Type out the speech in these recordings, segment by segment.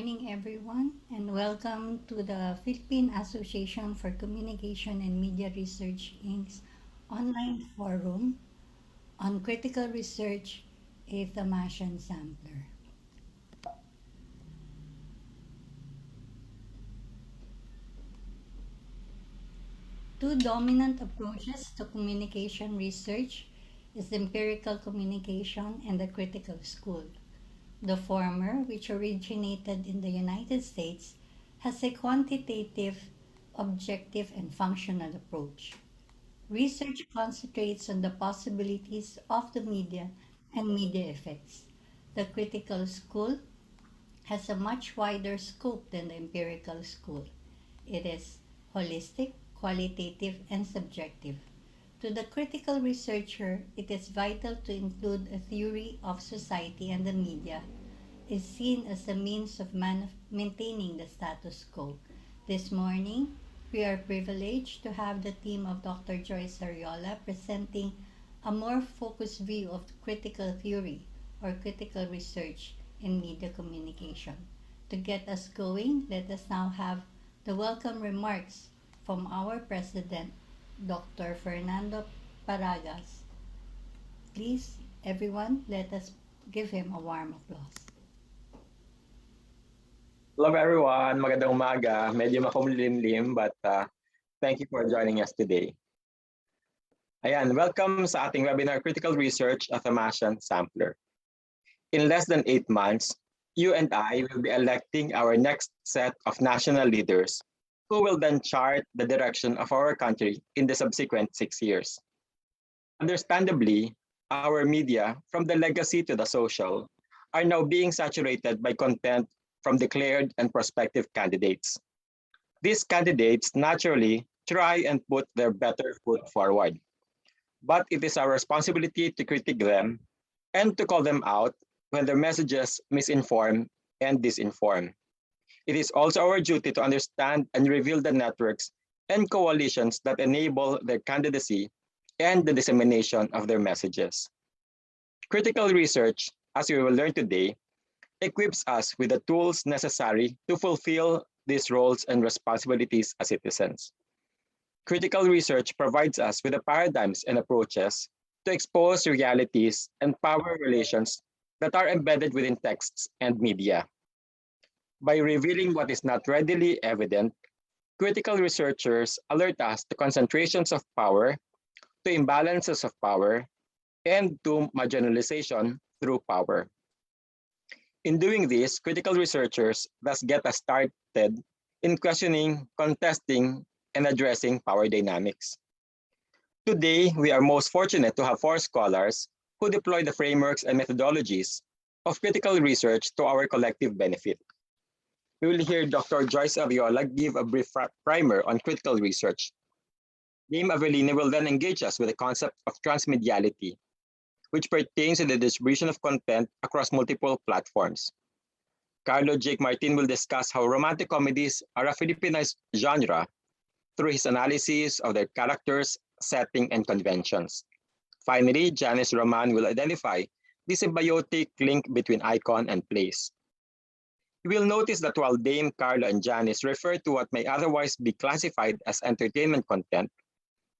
morning, everyone, and welcome to the Philippine Association for Communication and Media Research Inc.'s online forum on critical research, a Thomasian sampler. Two dominant approaches to communication research is empirical communication and the critical school. The former, which originated in the United States, has a quantitative, objective, and functional approach. Research concentrates on the possibilities of the media and media effects. The critical school has a much wider scope than the empirical school. It is holistic, qualitative, and subjective. To the critical researcher, it is vital to include a theory of society, and the media is seen as a means of maintaining the status quo. This morning, we are privileged to have the team of Dr. Joyce Ariola presenting a more focused view of critical theory or critical research in media communication. To get us going, let us now have the welcome remarks from our President, Dr. Fernando Paragas. Please, everyone, let us give him a warm applause. Hello everyone, magandang umaga. Medyo makumlimlim but thank you for joining us today. Ayan, welcome sa ating webinar Critical Research of Thomasian Sampler. In less than 8 months, you and I will be electing our next set of national leaders who will then chart the direction of our country in the subsequent 6 years. Understandably, our media, from the legacy to the social, are now being saturated by content from declared and prospective candidates. These candidates naturally try and put their better foot forward, but it is our responsibility to critique them and to call them out when their messages misinform and disinform. It is also our duty to understand and reveal the networks and coalitions that enable their candidacy and the dissemination of their messages. Critical research, as we will learn today, equips us with the tools necessary to fulfill these roles and responsibilities as citizens. Critical research provides us with the paradigms and approaches to expose realities and power relations that are embedded within texts and media. By revealing what is not readily evident, critical researchers alert us to concentrations of power, to imbalances of power, and to marginalization through power. In doing this, critical researchers thus get us started in questioning, contesting, and addressing power dynamics. Today, we are most fortunate to have 4 scholars who deploy the frameworks and methodologies of critical research to our collective benefit. We will hear Dr. Joyce Ariola give a brief primer on critical research. Dame Avelino will then engage us with the concept of transmediality, which pertains to the distribution of content across multiple platforms. Carla J Martin will discuss how romantic comedies are a Filipinized genre through his analysis of their characters, setting, and conventions. Finally, Janice Roman will identify the symbiotic link between icon and place. You will notice that while Dame, Carla, and Janice refer to what may otherwise be classified as entertainment content,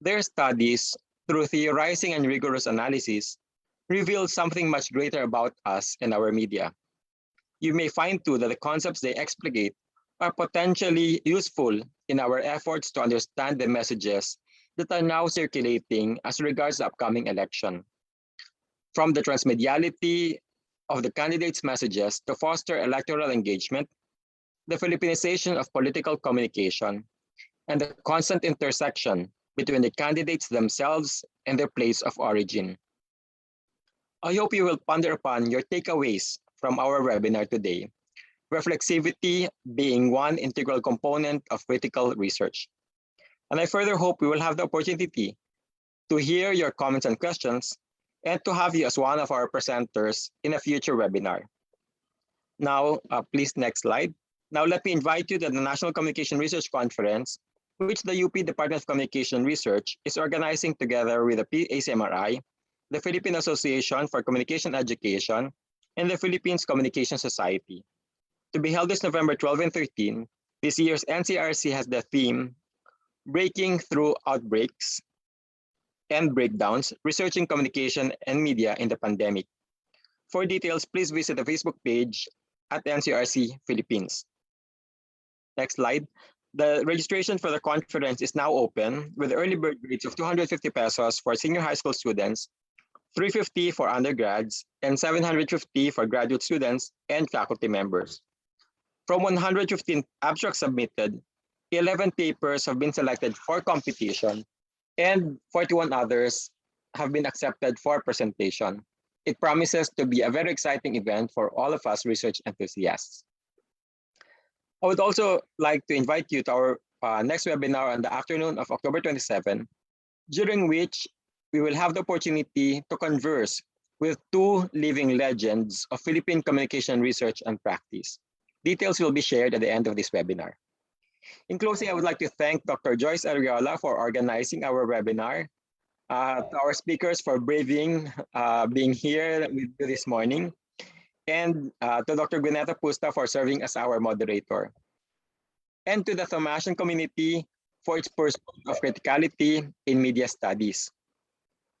their studies, through theorizing and rigorous analysis, reveal something much greater about us and our media. You may find too that the concepts they explicate are potentially useful in our efforts to understand the messages that are now circulating as regards the upcoming election. From the transmediality of the candidates' messages to foster electoral engagement, the Filipinization of political communication, and the constant intersection between the candidates themselves and their place of origin. I hope you will ponder upon your takeaways from our webinar today, reflexivity being one integral component of critical research. And I further hope we will have the opportunity to hear your comments and questions and to have you as one of our presenters in a future webinar. Now, please next slide. Now let me invite you to the National Communication Research Conference, which the UP Department of Communication Research is organizing together with the PACMRI, the Philippine Association for Communication Education, and the Philippines Communication Society. To be held this November 12 and 13, this year's NCRC has the theme Breaking Through Outbreaks and Breakdowns, Researching Communication and Media in the Pandemic. For details, please visit the Facebook page at NCRC Philippines. Next slide. The registration for the conference is now open with early bird rates of 250 pesos for senior high school students, 350 for undergrads, and 750 for graduate students and faculty members. From 115 abstracts submitted, 11 papers have been selected for competition, and 41 others have been accepted for presentation. It promises to be a very exciting event for all of us research enthusiasts. I would also like to invite you to our next webinar on the afternoon of October 27, during which we will have the opportunity to converse with two living legends of Philippine communication research and practice. Details will be shared at the end of this webinar. In closing, I would like to thank Dr. Joyce Ariola for organizing our webinar, to our speakers for braving being here with you this morning, and to Dr. Gwynetta Pusta for serving as our moderator, and to the Thomasian community for its pursuit of criticality in media studies.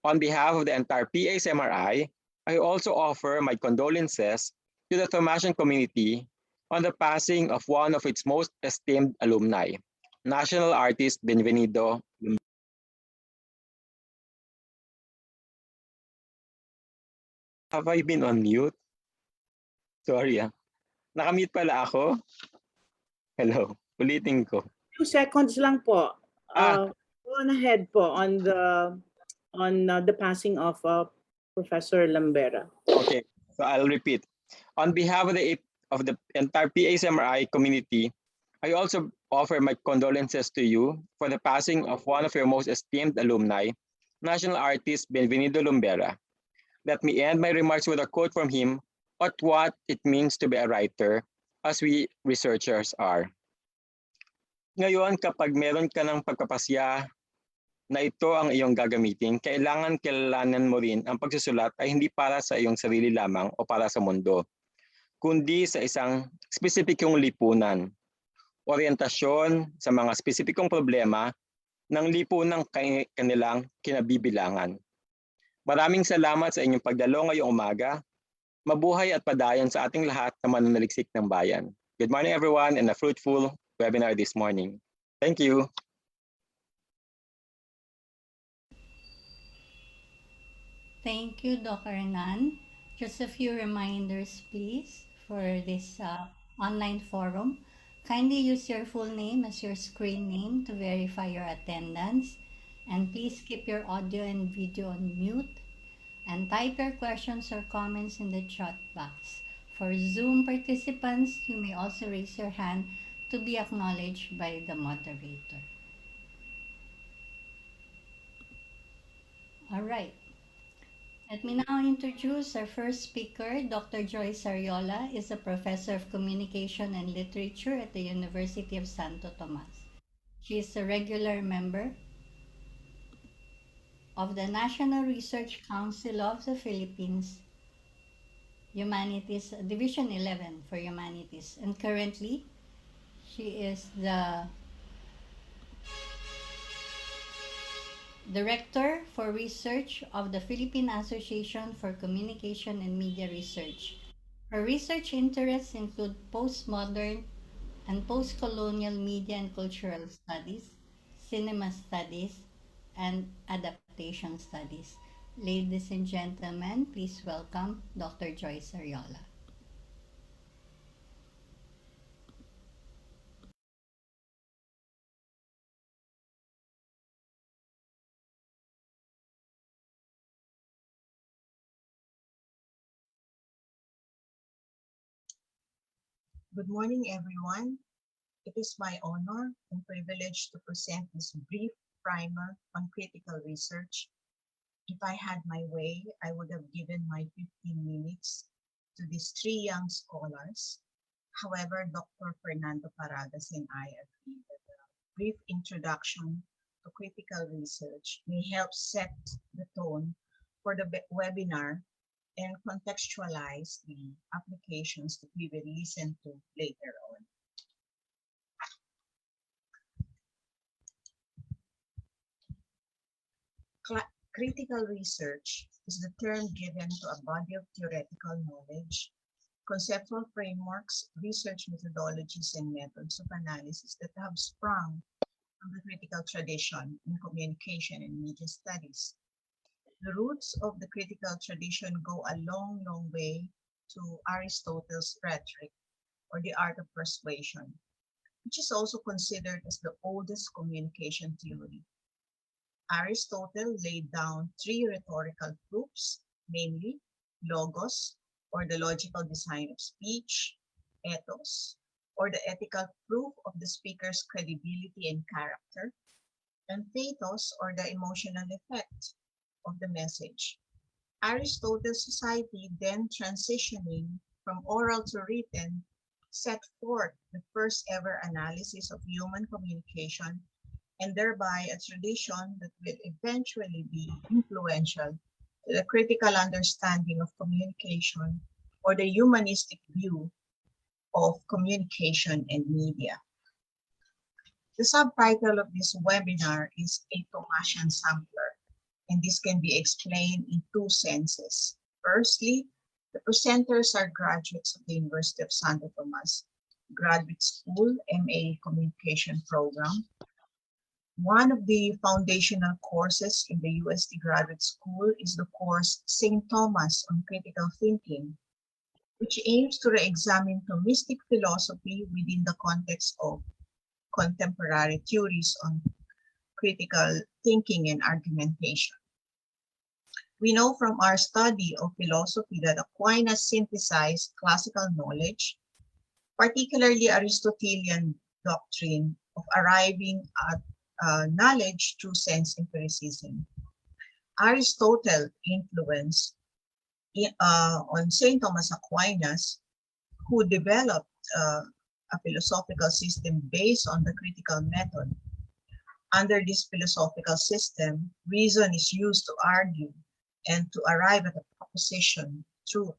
On behalf of the entire PACMRI, I also offer my condolences to the Thomasian community on the passing of one of its most esteemed alumni, national artist Benvenido. Have I been on mute? Sorry. Nakamute pala ako? Hello. Ulitin ko. 2 seconds lang po. Ah. Go on ahead po on the passing of Professor Lambera. Okay, so I'll repeat. On behalf of the entire PACMRI community, I also offer my condolences to you for the passing of one of your most esteemed alumni, national artist Benvenido Lumbera. Let me end my remarks with a quote from him on what it means to be a writer, as we researchers are. Ngayon, kapag meron ka ng pagkapasya na ito ang iyong gagamitin, kailangan kilalanan mo rin ang pagsusulat ay hindi para sa iyong sarili lamang o para sa mundo, kundi sa isang spesipikong lipunan, orientasyon sa mga spesipikong problema ng lipunang kanilang kinabibilangan. Maraming salamat sa inyong pagdalo ngayong umaga. Mabuhay at padayon sa ating lahat na mananaliksik ng bayan. Good morning everyone and a fruitful webinar this morning. Thank you. Thank you, Dr. Nan. Just a few reminders, please, for this online forum. Kindly use your full name as your screen name to verify your attendance. And please keep your audio and video on mute. And type your questions or comments in the chat box. For Zoom participants, you may also raise your hand to be acknowledged by the moderator. All right. Let me now introduce our first speaker. Dr. Joyce Ariola is a professor of communication and literature at the University of Santo Tomas. She is a regular member of the National Research Council of the Philippines, Humanities, Division 11 for Humanities. And currently, she is the Director for Research of the Philippine Association for Communication and Media Research. Her research interests include postmodern and post-colonial media and cultural studies, cinema studies, and adaptation studies. Ladies and gentlemen, please welcome Dr. Joyce Ariola. Good morning, everyone. It is my honor and privilege to present this brief primer on critical research. If I had my way, I would have given my 15 minutes to these three young scholars. However, Dr. Fernando Paragas and I agree that a brief introduction to critical research may help set the tone for the webinar and contextualize the applications that we will listen to later on. Critical research is the term given to a body of theoretical knowledge, conceptual frameworks, research methodologies, and methods of analysis that have sprung from the critical tradition in communication and media studies. The roots of the critical tradition go a long, long way to Aristotle's rhetoric, or the art of persuasion, which is also considered as the oldest communication theory. Aristotle laid down three rhetorical proofs, namely logos, or the logical design of speech, ethos, or the ethical proof of the speaker's credibility and character, and pathos, or the emotional effect of the message. Aristotle's society, then transitioning from oral to written, set forth the first ever analysis of human communication, and thereby a tradition that will eventually be influential to the critical understanding of communication, or the humanistic view of communication and media. The subtitle of this webinar is A Thomasian Sampler, and this can be explained in two senses. Firstly, the presenters are graduates of the University of Santo Tomas Graduate School MA Communication Program. One of the foundational courses in the UST Graduate School is the course St. Thomas on Critical Thinking, which aims to re-examine Thomistic philosophy within the context of contemporary theories on critical thinking and argumentation. We know from our study of philosophy that Aquinas synthesized classical knowledge, particularly Aristotelian doctrine of arriving at knowledge through sense empiricism. Aristotle influenced on St. Thomas Aquinas, who developed a philosophical system based on the critical method. Under this philosophical system, reason is used to argue and to arrive at a proposition, truth.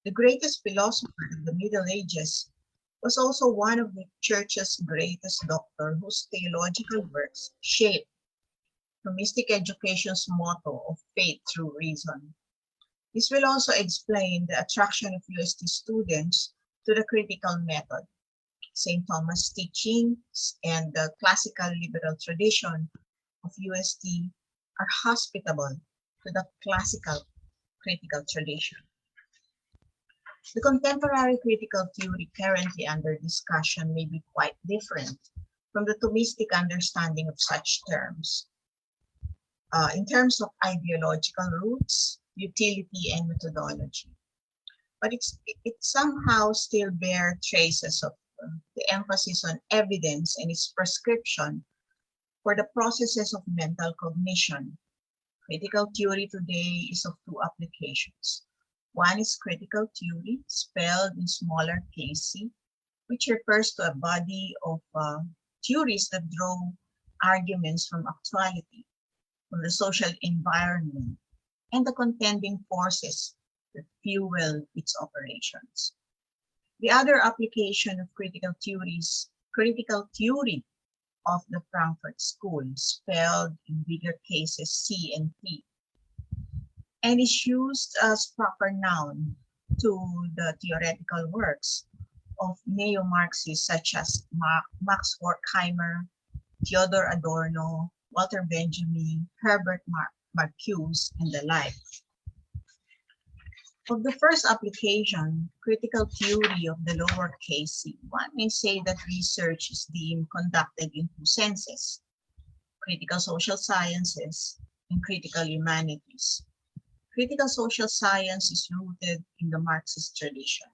The greatest philosopher of the Middle Ages was also one of the Church's greatest doctors whose theological works shaped Thomistic education's motto of faith through reason. This will also explain the attraction of UST students to the critical method. St. Thomas' teachings and the classical liberal tradition of UST are hospitable to the classical critical tradition. The contemporary critical theory currently under discussion may be quite different from the Thomistic understanding of such terms. In terms of ideological roots, utility, and methodology. But it somehow still bears traces of the emphasis on evidence and its prescription for the processes of mental cognition. Critical theory today is of two applications. One is critical theory, spelled in smaller c, which refers to a body of theories that draw arguments from actuality, from the social environment, and the contending forces that fuel its operations. The other application of critical theory is critical theory of the Frankfurt School, spelled in bigger cases C and T, and is used as proper noun to the theoretical works of neo-Marxists such as Max Horkheimer, Theodor Adorno, Walter Benjamin, Herbert Marcuse, and the like. Of the first application, critical theory of the lowercase c, one may say that research is deemed conducted in two senses: critical social sciences and critical humanities. Critical social science is rooted in the Marxist tradition,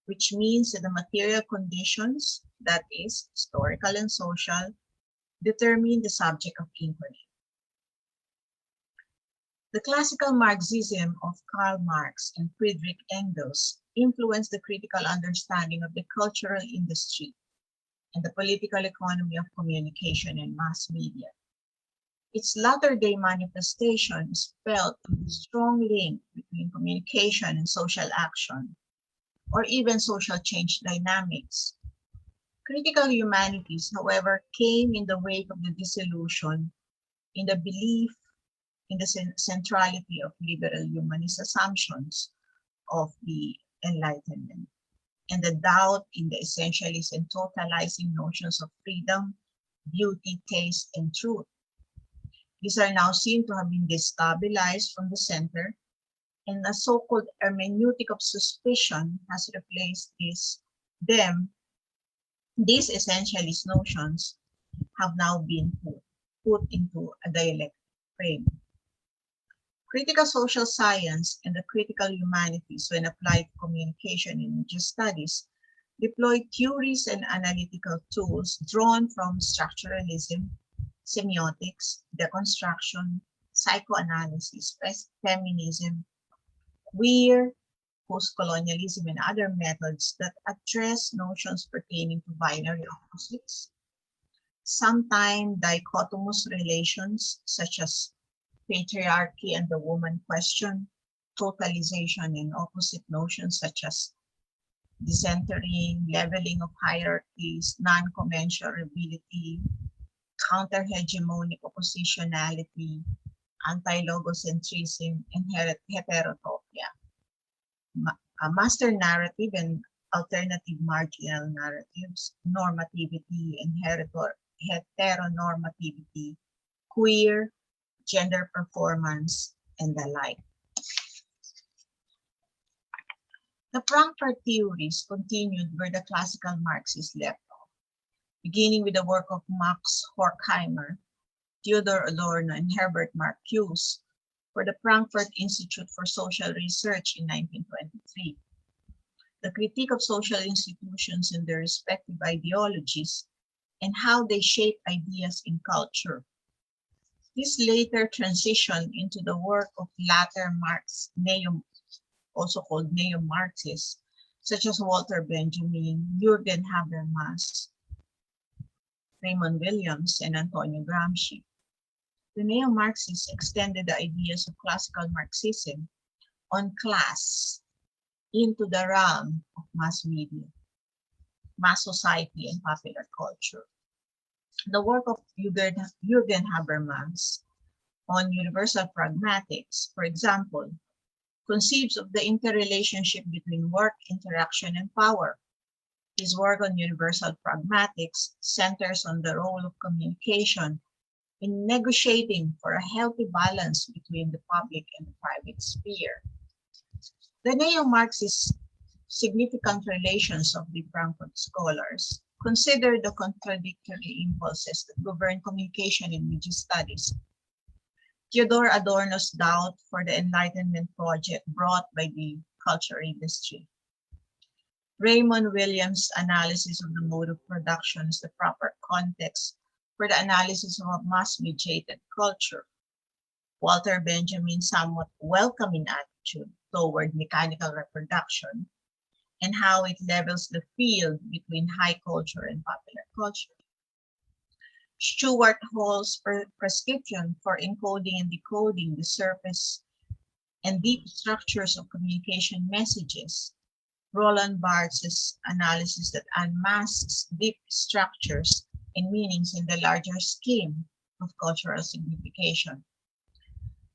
which means that the material conditions, that is, historical and social, determine the subject of inquiry. The classical Marxism of Karl Marx and Friedrich Engels influenced the critical understanding of the cultural industry and the political economy of communication and mass media. its latter-day manifestation is felt to be a strong link between communication and social action, or even social change dynamics. Critical humanities, however, came in the wake of the dissolution in the belief in the centrality of liberal humanist assumptions of the Enlightenment, and the doubt in the essentialist and totalizing notions of freedom, beauty, taste, and truth. These are now seen to have been destabilized from the center, and a so-called hermeneutic of suspicion has replaced them. These essentialist notions have now been put into a dialectic frame. Critical social science and the critical humanities, when applied to communication and media studies, deploy theories and analytical tools drawn from structuralism, semiotics, deconstruction, psychoanalysis, feminism, queer, post-colonialism, and other methods that address notions pertaining to binary opposites, sometimes dichotomous relations such as patriarchy and the woman question, totalization, and opposite notions such as decentering, leveling of hierarchies, non-commensurability, counter-hegemonic oppositionality, anti-logocentrism, and heterotopia. A master narrative and alternative marginal narratives, normativity and heteronormativity, queer, gender performance, and the like. The Frankfurt theories continued where the classical Marxists left off, beginning with the work of Max Horkheimer, Theodor Adorno, and Herbert Marcuse for the Frankfurt Institute for Social Research in 1923. The critique of social institutions and their respective ideologies and how they shape ideas in culture. This later transitioned into the work of latter also called neo-Marxists, such as Walter Benjamin, Jürgen Habermas, Raymond Williams, and Antonio Gramsci. The neo-Marxists extended the ideas of classical Marxism on class into the realm of mass media, mass society, and popular culture. The work of Jürgen Habermas on universal pragmatics, for example, conceives of the interrelationship between work, interaction, and power. His work on universal pragmatics centers on the role of communication in negotiating for a healthy balance between the public and the private sphere. The neo-Marxist significant relations of the Frankfurt scholars consider the contradictory impulses that govern communication in media studies. Theodor Adorno's doubt for the Enlightenment project brought by the culture industry. Raymond Williams' analysis of the mode of production as the proper context for the analysis of a mass-mediated culture. Walter Benjamin's somewhat welcoming attitude toward mechanical reproduction and how it levels the field between high culture and popular culture. Stuart Hall's prescription for encoding and decoding the surface and deep structures of communication messages. Roland Barthes' analysis that unmasks deep structures and meanings in the larger scheme of cultural signification.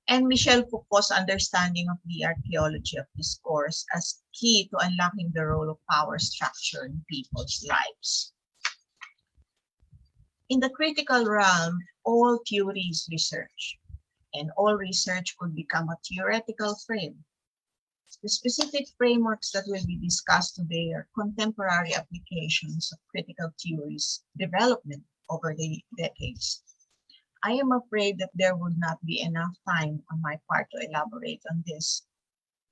And Michel Foucault's understanding of the archaeology of discourse as key to unlocking the role of power structure in people's lives. In the critical realm, all theory is research, and all research could become a theoretical frame. The specific frameworks that will be discussed today are contemporary applications of critical theories development over the decades. I am afraid that there would not be enough time on my part to elaborate on this.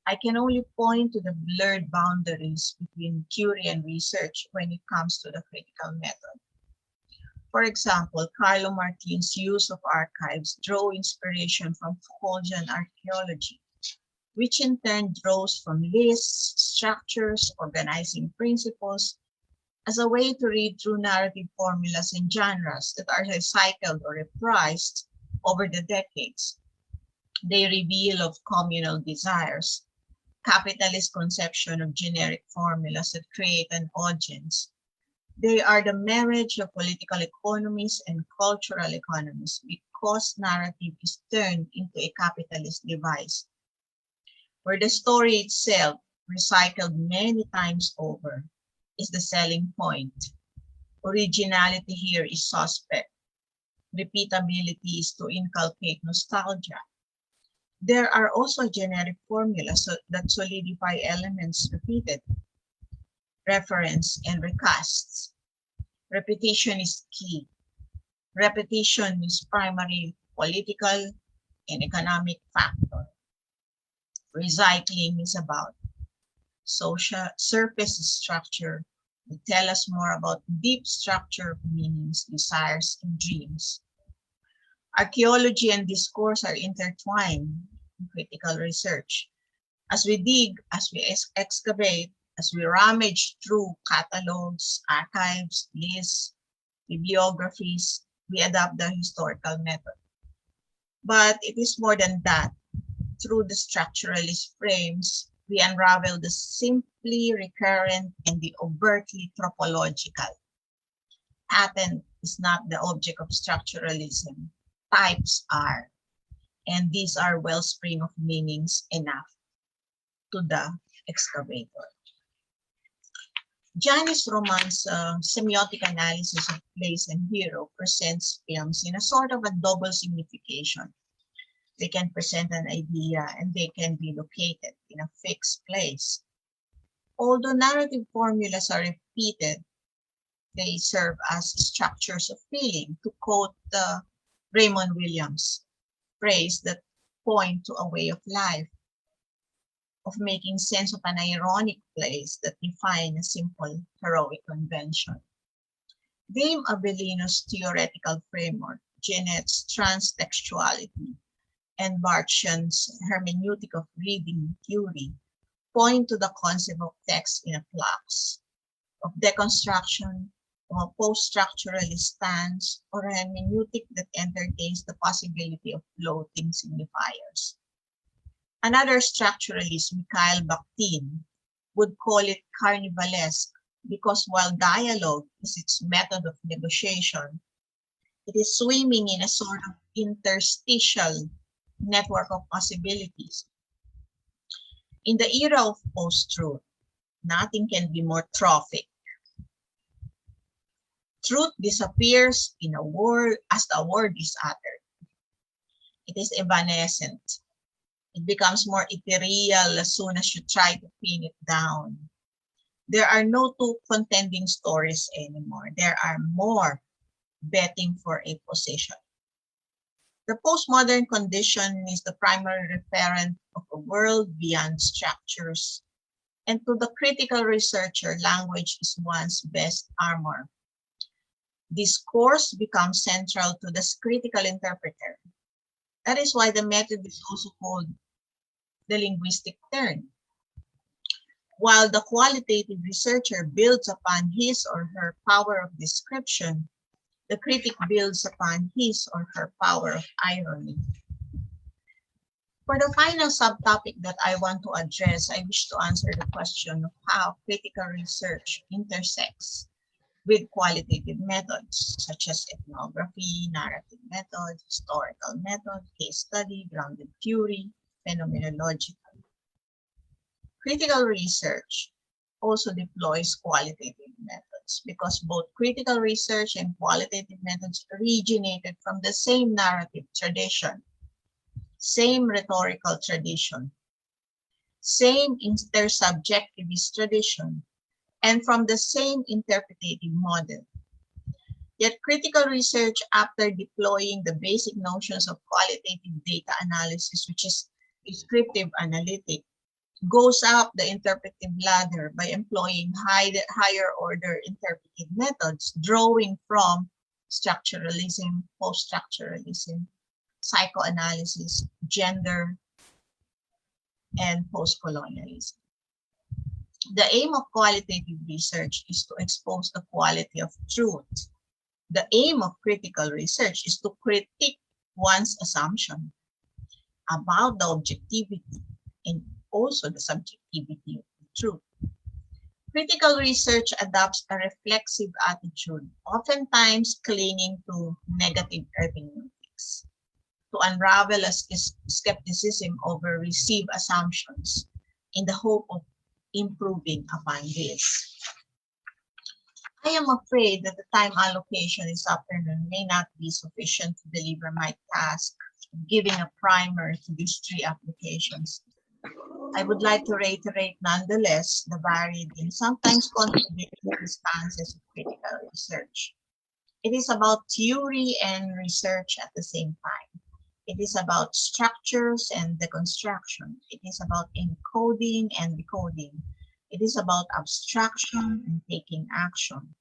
I can only point to the blurred boundaries between theory and research when it comes to the critical method. For example, Carlo Martin's use of archives drew inspiration from Foucauldian archaeology, which in turn draws from lists, structures, organizing principles, as a way to read through narrative formulas and genres that are recycled or reprised over the decades. They reveal of communal desires, capitalist conception of generic formulas that create an audience. They are the marriage of political economies and cultural economies because narrative is turned into a capitalist device, where the story itself, recycled many times over, is the selling point. Originality here is suspect. Repeatability is to inculcate nostalgia. There are also generic formulas that solidify elements repeated, reference, and recasts. Repetition is key. Repetition is primary political and economic factor. Recycling is about social surface structure that tell us more about deep structure of meanings, desires, and dreams. Archaeology and discourse are intertwined in critical research. As we dig, as we excavate, as we rummage through catalogs, archives, lists, bibliographies, we adopt the historical method. But it is more than that. Through the structuralist frames, we unravel the simply recurrent and the overtly tropological. Pattern is not the object of structuralism. Types are, and these are wellspring of meanings enough to the excavator. Janice Roman's Semiotic Analysis of Place and Hero presents films in a sort of a double signification. They can present an idea and they can be located in a fixed place. Although narrative formulas are repeated, they serve as structures of feeling, to quote Raymond Williams' phrase that point to a way of life, of making sense of an ironic place that define a simple heroic convention. Dame Avelino's theoretical framework, Genet's Transtextuality, and Bartschan's Hermeneutic of Reading Theory point to the concept of text in a flux, of deconstruction, of a post-structuralist stance, or a hermeneutic that entertains the possibility of floating signifiers. Another structuralist, Mikhail Bakhtin, would call it carnivalesque because while dialogue is its method of negotiation, it is swimming in a sort of interstitial network of possibilities. In the era of post-truth, nothing can be more trophic. Truth disappears in a word as the word is uttered. It is evanescent. It becomes more ethereal as soon as you try to pin it down. There are no two contending stories anymore. There are more betting for a position. The postmodern condition is the primary referent of a world beyond structures. And to the critical researcher, language is one's best armor. Discourse becomes central to the critical interpreter. That is why the method is also called the linguistic turn. While the qualitative researcher builds upon his or her power of description, the critic builds upon his or her power of irony. For the final subtopic that I want to address, I wish to answer the question of how critical research intersects with qualitative methods such as ethnography, narrative method, historical method, case study, grounded theory, phenomenological. Critical research also deploys qualitative methods because both critical research and qualitative methods originated from the same narrative tradition, same rhetorical tradition, same intersubjectivist tradition, and from the same interpretative model. Yet critical research, after deploying the basic notions of qualitative data analysis, which is descriptive analytic, goes up the interpretive ladder by employing higher order interpretive methods, drawing from structuralism, post-structuralism, psychoanalysis, gender, and post-colonialism. The aim of qualitative research is to expose the quality of truth. The aim of critical research is to critique one's assumption about the objectivity and also the subjectivity of the truth. Critical research adopts a reflexive attitude, oftentimes clinging to negative hermeneutics, to unravel a skepticism over received assumptions in the hope of improving upon this. I am afraid that the time allocation this afternoon may not be sufficient to deliver my task of giving a primer to these three applications. I would like to reiterate nonetheless the varied and sometimes contradictory stances of critical research. It is about theory and research at the same time. It is about structures and deconstruction. It is about encoding and decoding. It is about abstraction and taking action.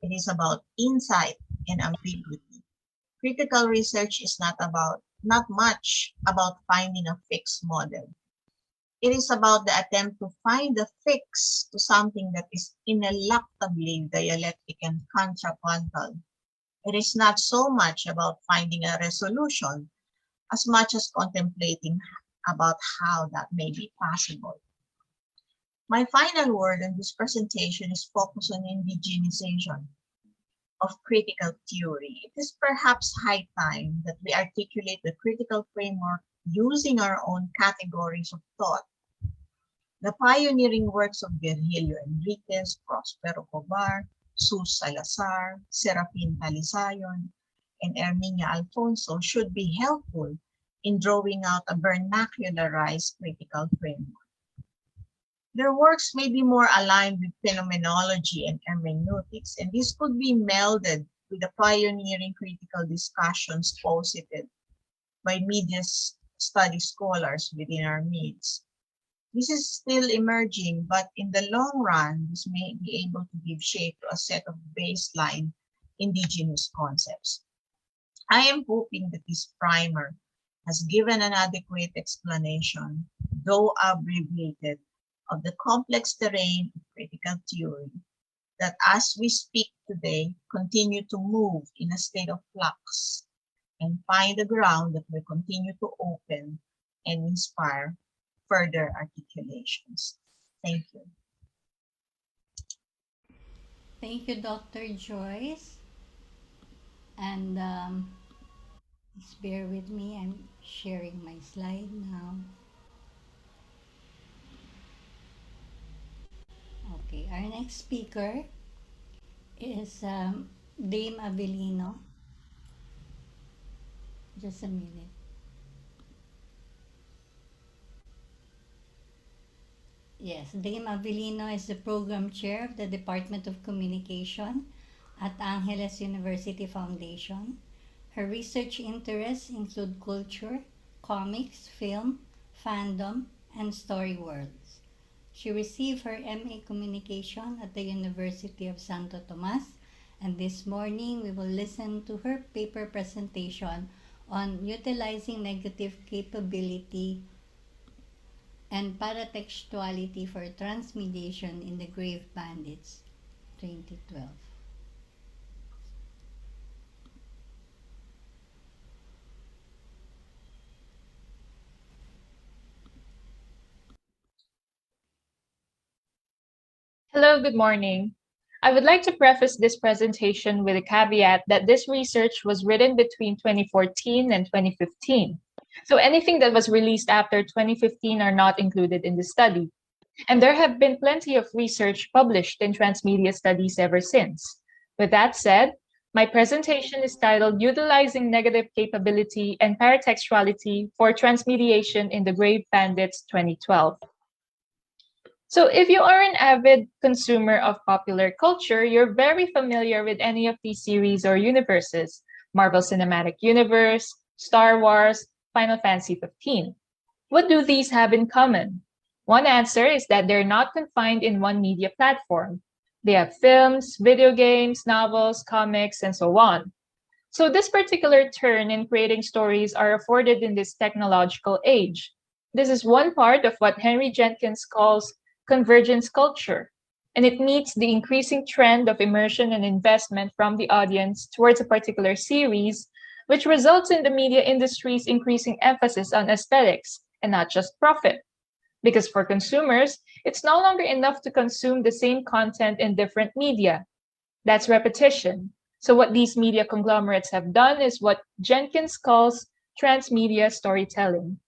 It is about insight and ambiguity. Critical research is not much about finding a fixed model. It is about the attempt to find a fix to something that is ineluctably dialectic and contrapuntal. It is not so much about finding a resolution as much as contemplating about how that may be possible. My final word in this presentation is focused on indigenization of critical theory. It is perhaps high time that we articulate the critical framework using our own categories of thought. The pioneering works of Virgilio Enriquez, Prospero Cobar, Sus Salazar, Serafin Talisayon, and Herminia Alfonso should be helpful in drawing out a vernacularized critical framework. Their works may be more aligned with phenomenology and hermeneutics, and this could be melded with the pioneering critical discussions posited by media study scholars within our midst. This is still emerging, but in the long run, this may be able to give shape to a set of baseline indigenous concepts. I am hoping that this primer has given an adequate explanation, though abbreviated, of the complex terrain of critical theory that as we speak today continue to move in a state of flux and find a ground that will continue to open and inspire further articulations. Thank you. Thank you, Dr. Joyce. And just bear with me. I'm sharing my slide now. Okay, our next speaker is Dame Avelino. Just a minute. Yes, Dame Avelino is the program chair of the Department of Communication at Angeles University Foundation. Her research interests include culture, comics, film, fandom, and story worlds. She received her MA Communication at the University of Santo Tomas, and this morning we will listen to her paper presentation on utilizing negative capability and Paratextuality for Transmediation in the Grave Bandits, 2012. Hello, good morning. I would like to preface this presentation with a caveat that this research was written between 2014 and 2015. So anything that was released after 2015 are not included in the study. And there have been plenty of research published in transmedia studies ever since. With that said, my presentation is titled Utilizing Negative Capability and Paratextuality for Transmediation in the Grave Bandits 2012. So if you are an avid consumer of popular culture, you're very familiar with any of these series or universes: Marvel Cinematic Universe, Star Wars, Final Fantasy 15. What do these have in common? One answer is that they're not confined in one media platform. They have films, video games, novels, comics, and so on. So this particular turn in creating stories are afforded in this technological age. This is one part of what Henry Jenkins calls convergence culture, and it meets the increasing trend of immersion and investment from the audience towards a particular series which results in the media industry's increasing emphasis on aesthetics and not just profit. Because for consumers, it's no longer enough to consume the same content in different media. That's repetition. So what these media conglomerates have done is what Jenkins calls transmedia storytelling.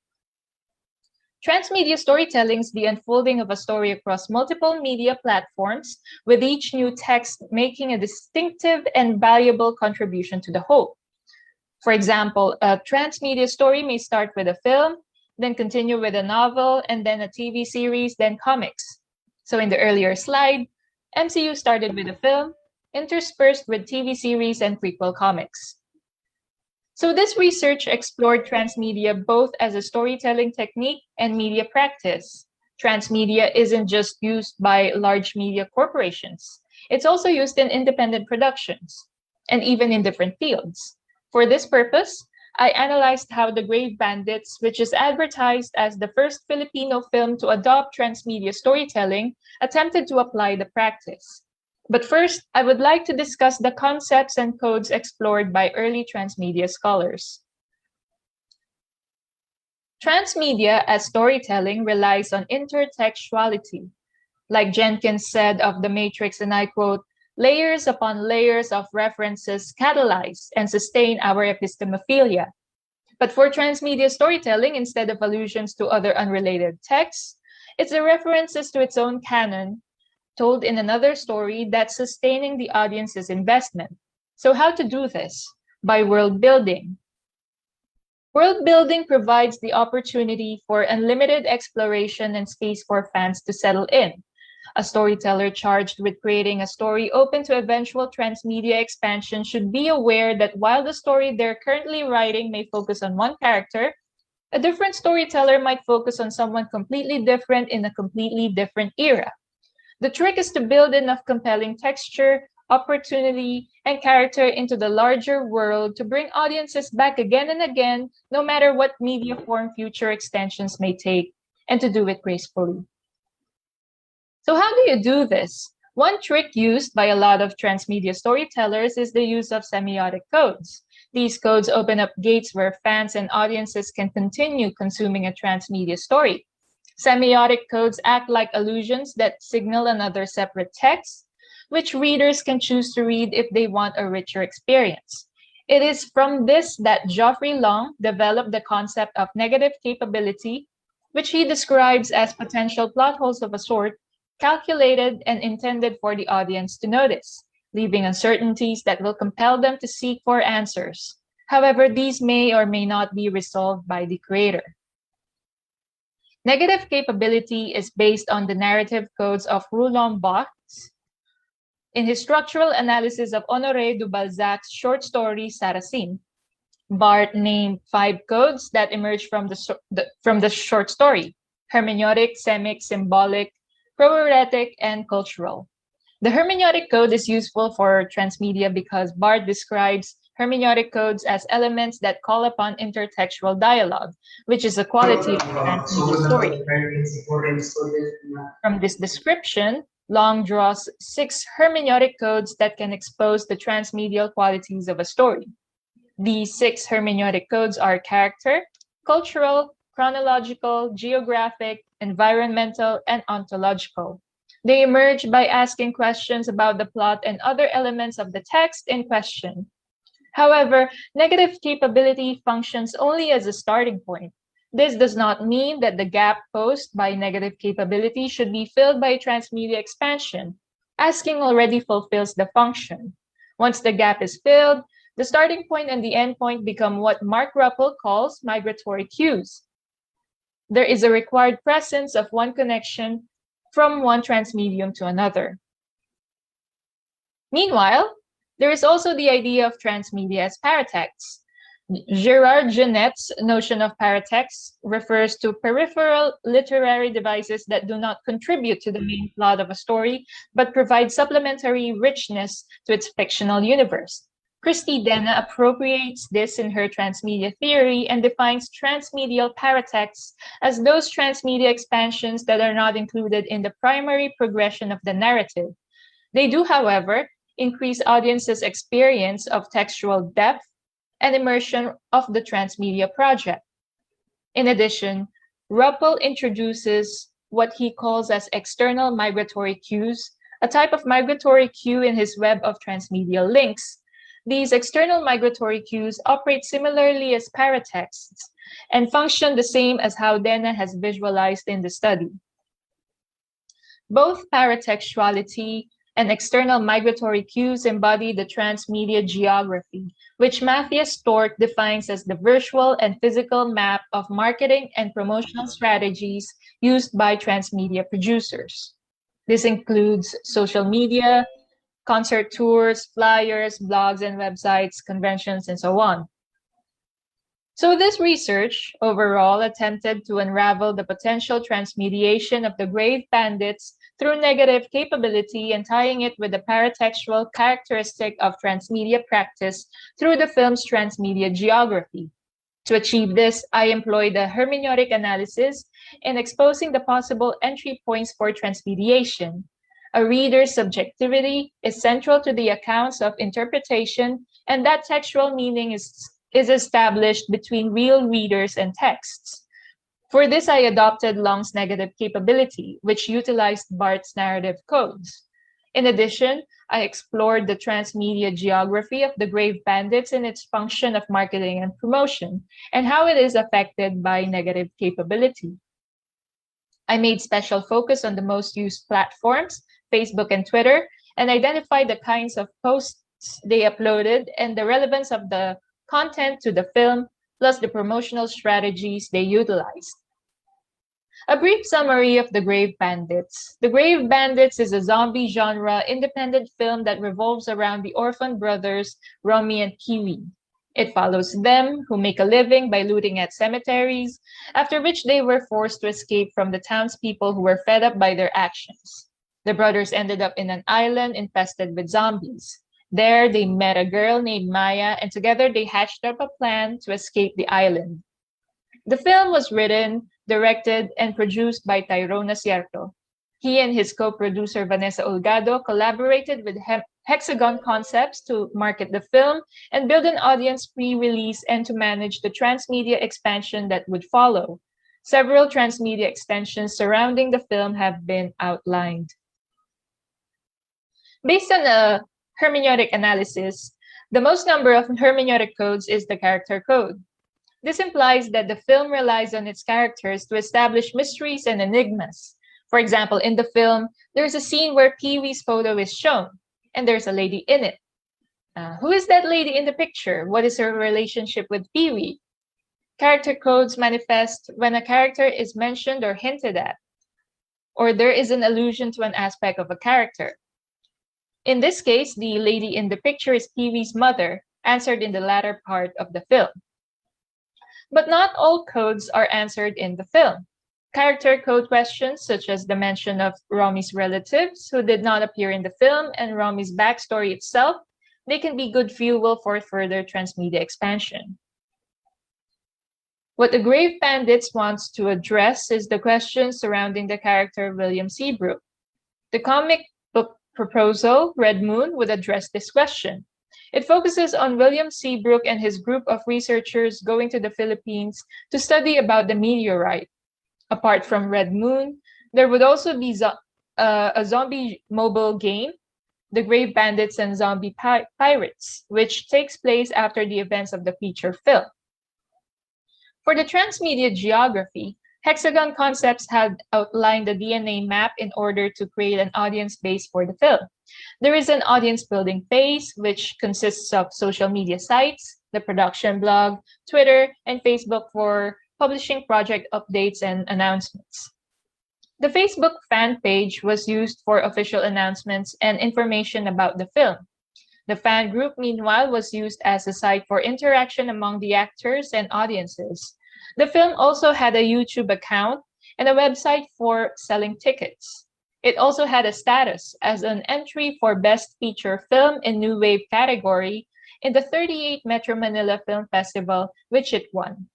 Transmedia storytelling is the unfolding of a story across multiple media platforms, with each new text making a distinctive and valuable contribution to the whole. For example, a transmedia story may start with a film, then continue with a novel, and then a TV series, then comics. So in the earlier slide, MCU started with a film, interspersed with TV series and prequel comics. So this research explored transmedia both as a storytelling technique and media practice. Transmedia isn't just used by large media corporations. It's also used in independent productions, and even in different fields. For this purpose, I analyzed how The Grave Bandits, which is advertised as the first Filipino film to adopt transmedia storytelling, attempted to apply the practice. But first, I would like to discuss the concepts and codes explored by early transmedia scholars. Transmedia as storytelling relies on intertextuality. Like Jenkins said of The Matrix, and I quote, "Layers upon layers of references catalyze and sustain our epistemophilia." But for transmedia storytelling, instead of allusions to other unrelated texts, it's the references to its own canon, told in another story, that's sustaining the audience's investment. So how to do this? By world building. World building provides the opportunity for unlimited exploration and space for fans to settle in. A storyteller charged with creating a story open to eventual transmedia expansion should be aware that while the story they're currently writing may focus on one character, a different storyteller might focus on someone completely different in a completely different era. The trick is to build enough compelling texture, opportunity, and character into the larger world to bring audiences back again and again, no matter what media form future extensions may take, and to do it gracefully. So how do you do this? One trick used by a lot of transmedia storytellers is the use of semiotic codes. These codes open up gates where fans and audiences can continue consuming a transmedia story. Semiotic codes act like allusions that signal another separate text, which readers can choose to read if they want a richer experience. It is from this that Geoffrey Long developed the concept of negative capability, which he describes as potential plot holes of a sort, calculated and intended for the audience to notice, leaving uncertainties that will compel them to seek for answers. However, these may or may not be resolved by the creator. Negative capability is based on the narrative codes of Roland Barthes. In his structural analysis of Honoré de Balzac's short story Sarrasine, Barthes named 5 codes that emerge from the short story: hermeneutic, semic, symbolic, proeretic, and cultural. The hermeneutic code is useful for transmedia because Barthes describes hermeneutic codes as elements that call upon intertextual dialogue, which is a quality of the transmedia story. From this description, Long draws 6 hermeneutic codes that can expose the transmedial qualities of a story. These 6 hermeneutic codes are character, cultural, chronological, geographic, environmental, and ontological. They emerge by asking questions about the plot and other elements of the text in question. However, negative capability functions only as a starting point. This does not mean that the gap posed by negative capability should be filled by transmedia expansion. Asking already fulfills the function. Once the gap is filled, the starting point and the end point become what Mark Ruppel calls migratory cues. There is a required presence of one connection from one transmedium to another. Meanwhile, there is also the idea of transmedia as paratexts. Gérard Genet's notion of paratexts refers to peripheral literary devices that do not contribute to the main plot of a story, but provide supplementary richness to its fictional universe. Christy Dena appropriates this in her transmedia theory and defines transmedial paratexts as those transmedia expansions that are not included in the primary progression of the narrative. They do, however, increase audiences' experience of textual depth, and immersion of the Transmedia project. In addition, Ruppel introduces what he calls as external migratory cues, a type of migratory cue in his web of transmedia links. These external migratory cues operate similarly as paratexts and function the same as how Dena has visualized in the study. Both paratextuality and external migratory cues embody the transmedia geography, which Matthias Stork defines as the virtual and physical map of marketing and promotional strategies used by transmedia producers. This includes social media, concert tours, flyers, blogs and websites, conventions, and so on. So this research overall attempted to unravel the potential transmediation of the grave bandits through negative capability and tying it with the paratextual characteristic of transmedia practice through the film's transmedia geography. To achieve this, I employed the hermeneutic analysis in exposing the possible entry points for transmediation. A reader's subjectivity is central to the accounts of interpretation, and that textual meaning is established between real readers and texts. For this, I adopted Long's negative capability, which utilized Barth's narrative codes. In addition, I explored the transmedia geography of the grave bandits in its function of marketing and promotion, and how it is affected by negative capability. I made special focus on the most used platforms, Facebook and Twitter, and identified the kinds of posts they uploaded and the relevance of the content to the film, plus the promotional strategies they utilized. A brief summary of The Grave Bandits. The Grave Bandits is a zombie genre independent film that revolves around the orphan brothers, Romy and Kiwi. It follows them, who make a living by looting at cemeteries, after which they were forced to escape from the townspeople who were fed up by their actions. The brothers ended up in an island infested with zombies. There, they met a girl named Maya, and together they hatched up a plan to escape the island. The film was written, directed, and produced by Tyrone Acierto. He and his co-producer Vanessa Olgado collaborated with Hexagon Concepts to market the film and build an audience pre-release and to manage the transmedia expansion that would follow. Several transmedia extensions surrounding the film have been outlined. Based on a hermeneutic analysis, the most number of hermeneutic codes is the character code. This implies that the film relies on its characters to establish mysteries and enigmas. For example, in the film, there's a scene where Pee-wee's photo is shown, and there's a lady in it. Who is that lady in the picture? What is her relationship with Pee-wee? Character codes manifest when a character is mentioned or hinted at, or there is an allusion to an aspect of a character. In this case, the lady in the picture is Pee-wee's mother, answered in the latter part of the film. But not all codes are answered in the film. Character code questions, such as the mention of Romy's relatives who did not appear in the film and Romy's backstory itself, they can be good fuel for further transmedia expansion. What the Grave Bandits wants to address is the question surrounding the character William Seabrook. The comic book proposal, Red Moon, would address this question. It focuses on William Seabrook and his group of researchers going to the Philippines to study about the meteorite. Apart from Red Moon, there would also be a zombie mobile game, The Grave Bandits and Zombie Pirates, which takes place after the events of the feature film. For the transmedia geography, Hexagon Concepts had outlined the DNA map in order to create an audience base for the film. There is an audience building phase, which consists of social media sites, the production blog, Twitter, and Facebook for publishing project updates and announcements. The Facebook fan page was used for official announcements and information about the film. The fan group, meanwhile, was used as a site for interaction among the actors and audiences. The film also had a YouTube account and a website for selling tickets. It also had a status as an entry for Best Feature Film in New Wave category in the 38th Metro Manila Film Festival, which it won.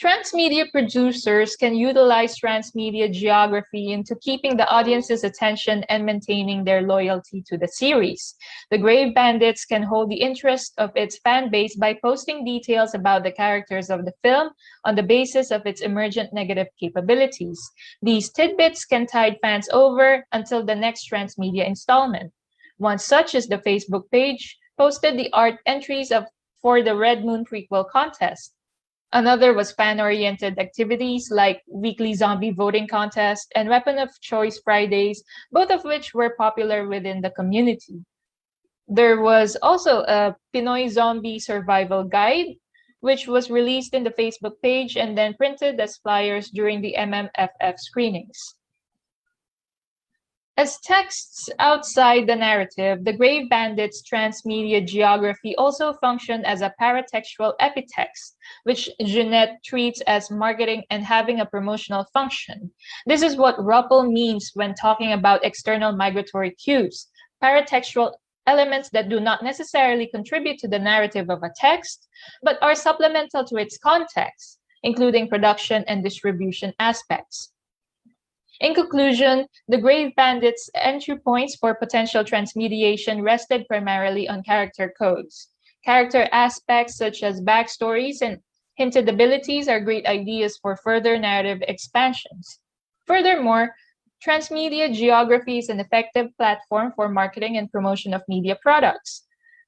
Transmedia producers can utilize transmedia geography into keeping the audience's attention and maintaining their loyalty to the series. The Grave Bandits can hold the interest of its fan base by posting details about the characters of the film on the basis of its emergent negative capabilities. These tidbits can tide fans over until the next transmedia installment. One such is the Facebook page posted the art entries for the Red Moon prequel contest. Another was fan-oriented activities like weekly zombie voting contest and Weapon of Choice Fridays, both of which were popular within the community. There was also a Pinoy Zombie Survival Guide, which was released in the Facebook page and then printed as flyers during the MMFF screenings. As texts outside the narrative, the Grave Bandits' transmedia geography also functioned as a paratextual epitext, which Jeanette treats as marketing and having a promotional function. This is what RUPL means when talking about external migratory cues, paratextual elements that do not necessarily contribute to the narrative of a text, but are supplemental to its context, including production and distribution aspects. In conclusion, the Grave Bandits' entry points for potential transmediation rested primarily on character codes. Character aspects such as backstories and hinted abilities are great ideas for further narrative expansions. Furthermore, transmedia geography is an effective platform for marketing and promotion of media products.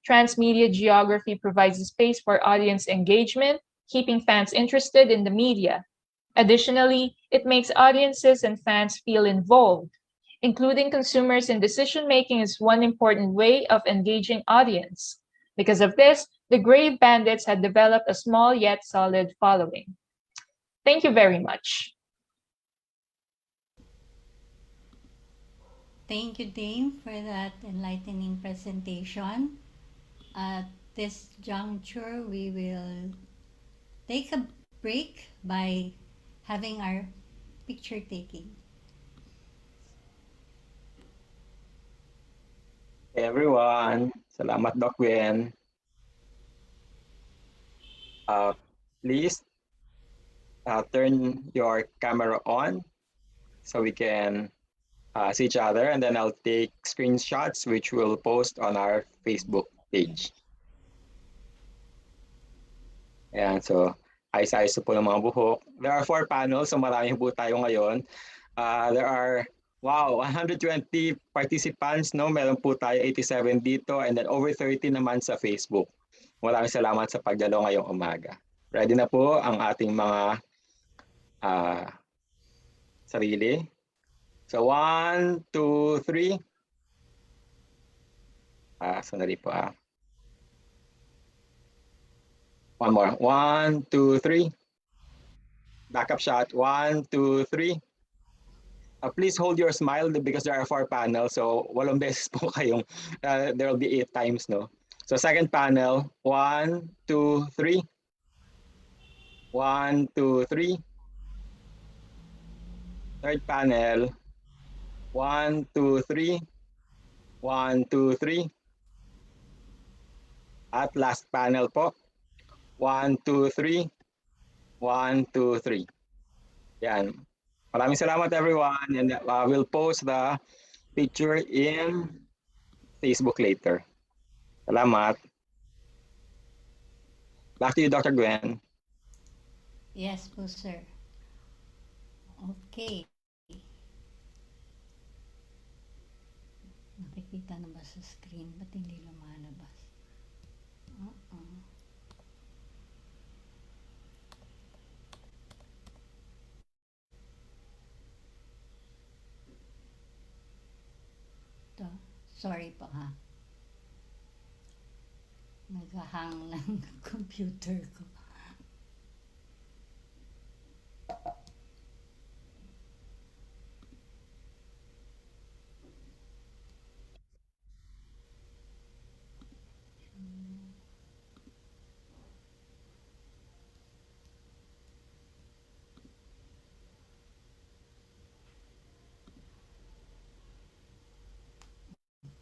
Transmedia geography provides a space for audience engagement, keeping fans interested in the media. Additionally, it makes audiences and fans feel involved. Including consumers in decision-making is one important way of engaging audience. Because of this, the Grave Bandits had developed a small yet solid following. Thank you very much. Thank you, Dame, for that enlightening presentation. At this juncture, we will take a break by having our picture taking. Hey everyone, salamat Doc Gwen. Please turn your camera on so we can see each other, and then I'll take screenshots which we'll post on our Facebook page. Ayan, so ayos-ayos po ng mga buhok. There are 4 panels, so marami po tayo ngayon. There are, wow, 120 participants, no? Meron po tayo 87 dito, and then over 30 naman sa Facebook. Maraming salamat sa pagdalo ngayong umaga. Ready na po ang ating mga sarili. So 1, 2, 3. Sandali po . One more. 1, 2, 3. Backup shot. 1, 2, 3. Please hold your smile because there are 4 panels. So, walong beses po kayong, there will be 8 times, no? So, second panel. 1, 2, 3. 1, 2, 3. Third panel. 1, 2, 3. 1, 2, 3. At last panel po. 1, 2, 3. 1, 2, 3. Yan. Maraming salamat everyone, and we'll post the picture in Facebook later. Salamat. Back to you, Dr. Gwen. Yes po, sir. Okay. Nakikita na ba sa screen? Ba't hindi lumalabas? Sorry po ha. Nag-hang ng computer ko.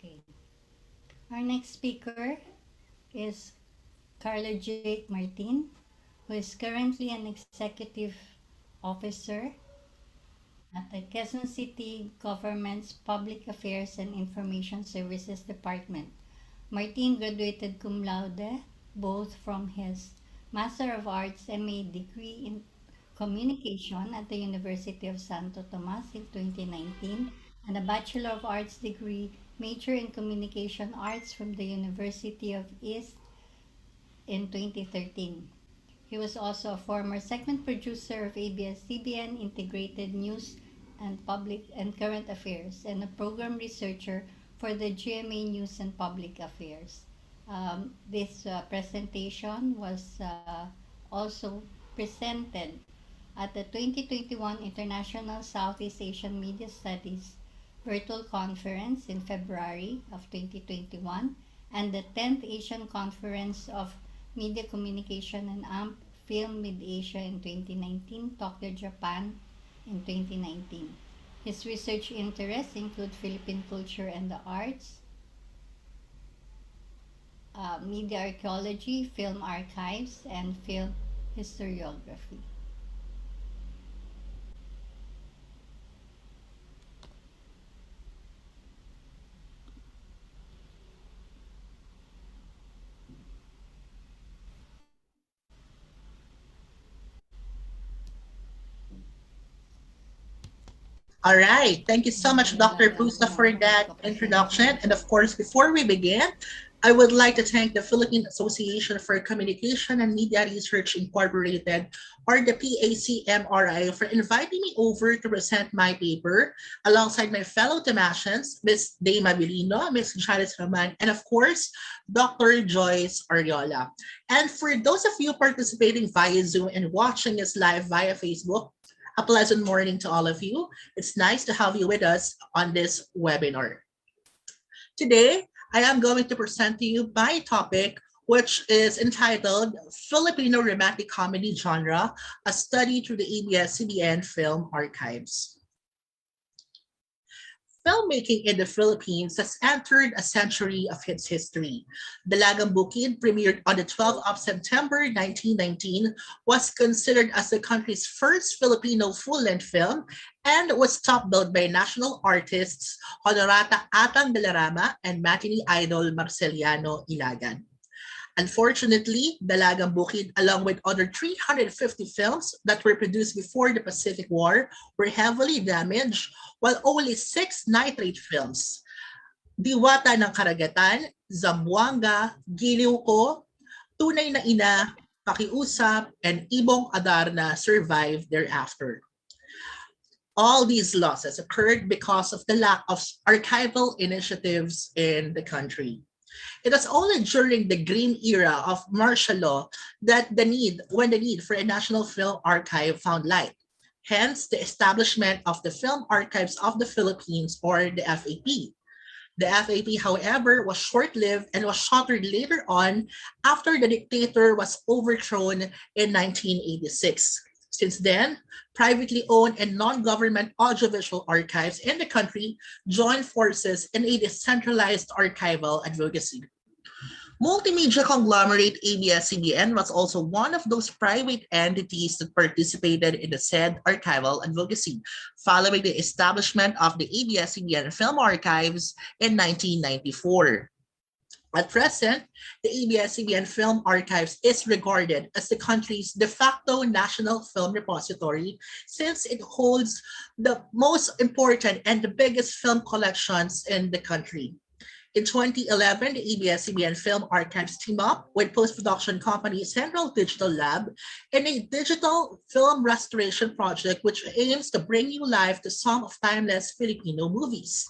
Okay. Our next speaker is Carla J Martin, who is currently an executive officer at the Quezon City Government's Public Affairs and Information Services Department. Martin graduated cum laude both from his Master of Arts MA degree in Communication at the University of Santo Tomas in 2019 and a Bachelor of Arts degree major in Communication Arts from the University of East in 2013. He was also a former segment producer of ABS-CBN Integrated News and Public and Current Affairs and a program researcher for the GMA News and Public Affairs. This presentation was also presented at the 2021 International Southeast Asian Media Studies Virtual Conference in February of 2021 and the 10th Asian Conference of Media Communication and AMP Film Mid-Asia in 2019, Tokyo, Japan in 2019. His research interests include Philippine culture and the arts, media archaeology, film archives, and film historiography. All right. Thank you so much, Dr. Pusa, for that introduction. And of course, before we begin, I would like to thank the Philippine Association for Communication and Media Research Incorporated, or the PACMRI, for inviting me over to present my paper alongside my fellow Thomasians, Ms. Avelino, Ms. Janice Roman, and of course, Dr. Joyce Ariola. And for those of you participating via Zoom and watching us live via Facebook, a pleasant morning to all of you. It's nice to have you with us on this webinar. Today, I am going to present to you my topic, which is entitled Filipino Romantic Comedy Genre, a Study Through the ABS-CBN Film Archives. Filmmaking in the Philippines has entered a century of its history. Dalagang Bukid, premiered on the 12th of September 1919, was considered as the country's first Filipino full-length film and was top-billed by national artists Honorata Atang Dalarama and matinee idol Marceliano Ilagan. Unfortunately, Dalagang Bukid, along with other 350 films that were produced before the Pacific War, were heavily damaged, while only 6 nitrate films, Diwata ng Karagatan, Zamboanga, Giliw Ko, Tunay na Ina, Pakiusap, and Ibong Adarna survived thereafter. All these losses occurred because of the lack of archival initiatives in the country. It was only during the green era of martial law that the need for a national film archive found light. Hence, the establishment of the Film Archives of the Philippines, or the FAP. The FAP, however, was short-lived and was shattered later on after the dictator was overthrown in 1986. Since then, privately owned and non-government audiovisual archives in the country joined forces in a decentralized archival advocacy. Multimedia conglomerate ABS-CBN was also one of those private entities that participated in the said archival advocacy, following the establishment of the ABS-CBN Film Archives in 1994. At present, the ABS-CBN Film Archives is regarded as the country's de facto national film repository since it holds the most important and the biggest film collections in the country. In 2011, the ABS-CBN Film Archives teamed up with post-production company Central Digital Lab in a digital film restoration project which aims to bring new life to some of timeless Filipino movies.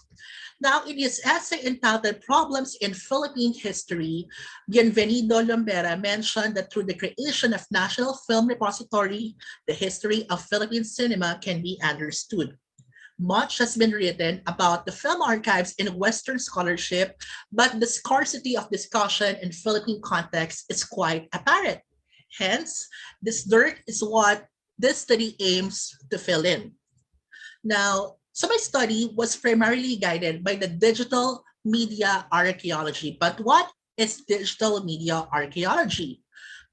Now, in his essay entitled Problems in Philippine History, Bienvenido Lombera mentioned that through the creation of National Film Repository, the history of Philippine cinema can be understood. Much has been written about the film archives in Western scholarship, but the scarcity of discussion in Philippine context is quite apparent. Hence, this dearth is what this study aims to fill in. Now, so my study was primarily guided by the digital media archaeology. But what is digital media archaeology?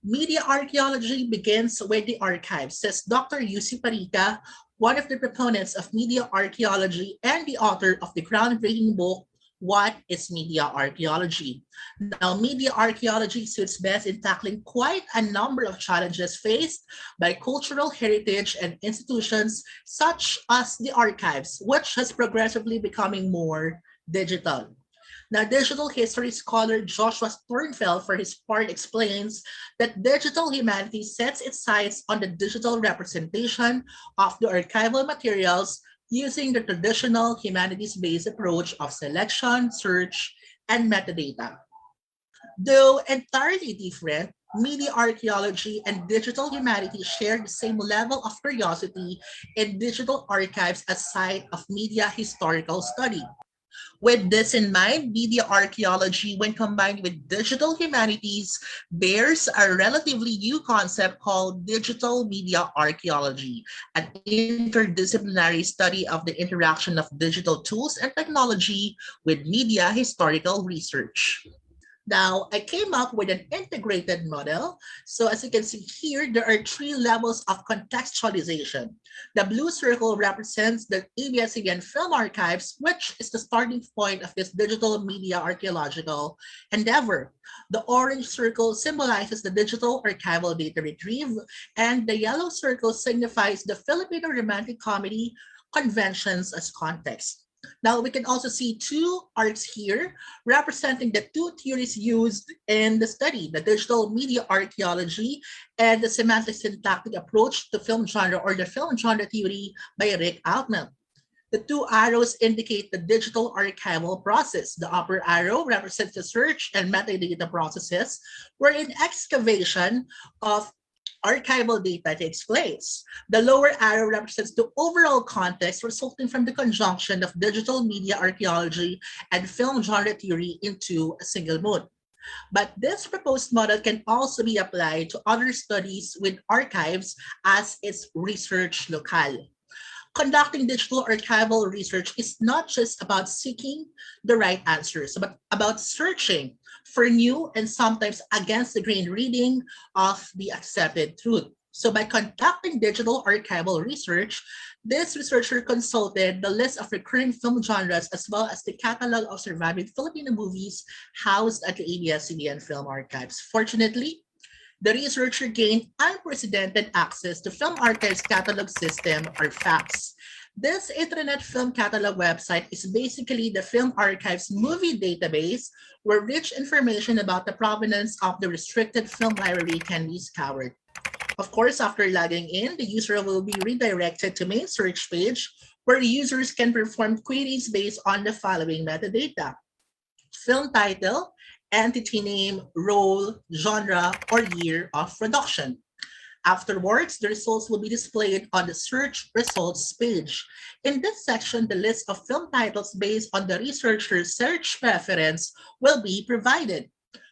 Media archaeology begins with the archives, says Dr. Yussi Parika, one of the proponents of media archaeology and the author of the groundbreaking book, What is Media Archaeology? Now, media archaeology suits best in tackling quite a number of challenges faced by cultural heritage and institutions such as the archives, which has progressively becoming more digital. Now, digital history scholar Joshua Sternfeld, for his part, explains that digital humanity sets its sights on the digital representation of the archival materials using the traditional humanities-based approach of selection, search, and metadata. Though entirely different, media archaeology and digital humanities share the same level of curiosity in digital archives as site of media historical study. With this in mind, media archaeology, when combined with digital humanities, bears a relatively new concept called digital media archaeology, an interdisciplinary study of the interaction of digital tools and technology with media historical research. Now, I came up with an integrated model. So as you can see here, there are three levels of contextualization. The blue circle represents the ABS-CBN film archives, which is the starting point of this digital media archaeological endeavor. The orange circle symbolizes the digital archival data retrieve, and the yellow circle signifies the Filipino romantic comedy conventions as context. Now we can also see two arcs here representing the two theories used in the study, the digital media archaeology and the semantic syntactic approach to film genre or the film genre theory by Rick Altman. The two arrows indicate the digital archival process. The upper arrow represents the search and metadata processes, wherein excavation of archival data takes place. The lower arrow represents the overall context resulting from the conjunction of digital media archaeology and film genre theory into a single mode. But this proposed model can also be applied to other studies with archives as its research locale. Conducting digital archival research is not just about seeking the right answers, but about searching for new and sometimes against the grain reading of the accepted truth. So by conducting digital archival research, this researcher consulted the list of recurring film genres as well as the catalog of surviving Filipino movies housed at the ABS-CBN Film Archives. Fortunately, the researcher gained unprecedented access to Film Archive's catalog system, or FACS. This internet film catalog website is basically the Film Archive's movie database where rich information about the provenance of the restricted film library can be scoured. Of course, after logging in, the user will be redirected to main search page where users can perform queries based on the following metadata: film title, entity name, role, genre, or year of production. Afterwards, the results will be displayed on the search results page. In this section, the list of film titles based on the researcher's search preference will be provided.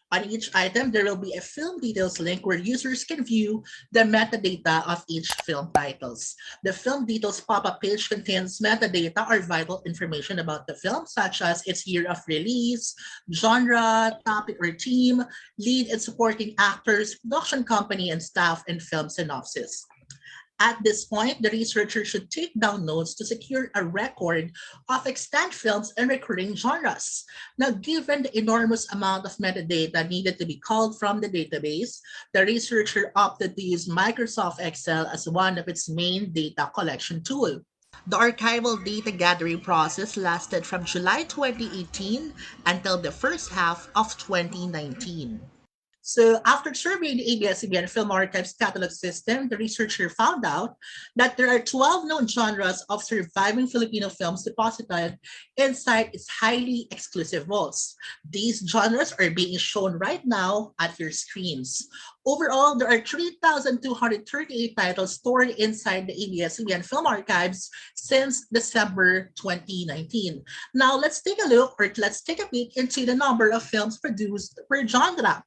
On each item, there will be a film details link where users can view the metadata of each film titles. The film details pop-up page contains metadata or vital information about the film, such as its year of release, genre, topic or theme, lead and supporting actors, production company and staff, and film synopsis. At this point, the researcher should take down notes to secure a record of extant films and recurring genres. Now, given the enormous amount of metadata needed to be called from the database, the researcher opted to use Microsoft Excel as one of its main data collection tools. The archival data gathering process lasted from July 2018 until the first half of 2019. So after surveying the ABS-CBN Film Archives catalog system, the researcher found out that there are 12 known genres of surviving Filipino films deposited inside its highly exclusive vaults. These genres are being shown right now at your screens. Overall, there are 3,238 titles stored inside the ABS-CBN Film Archives since December 2019. Now, let's take a look or let's take a peek into the number of films produced per genre.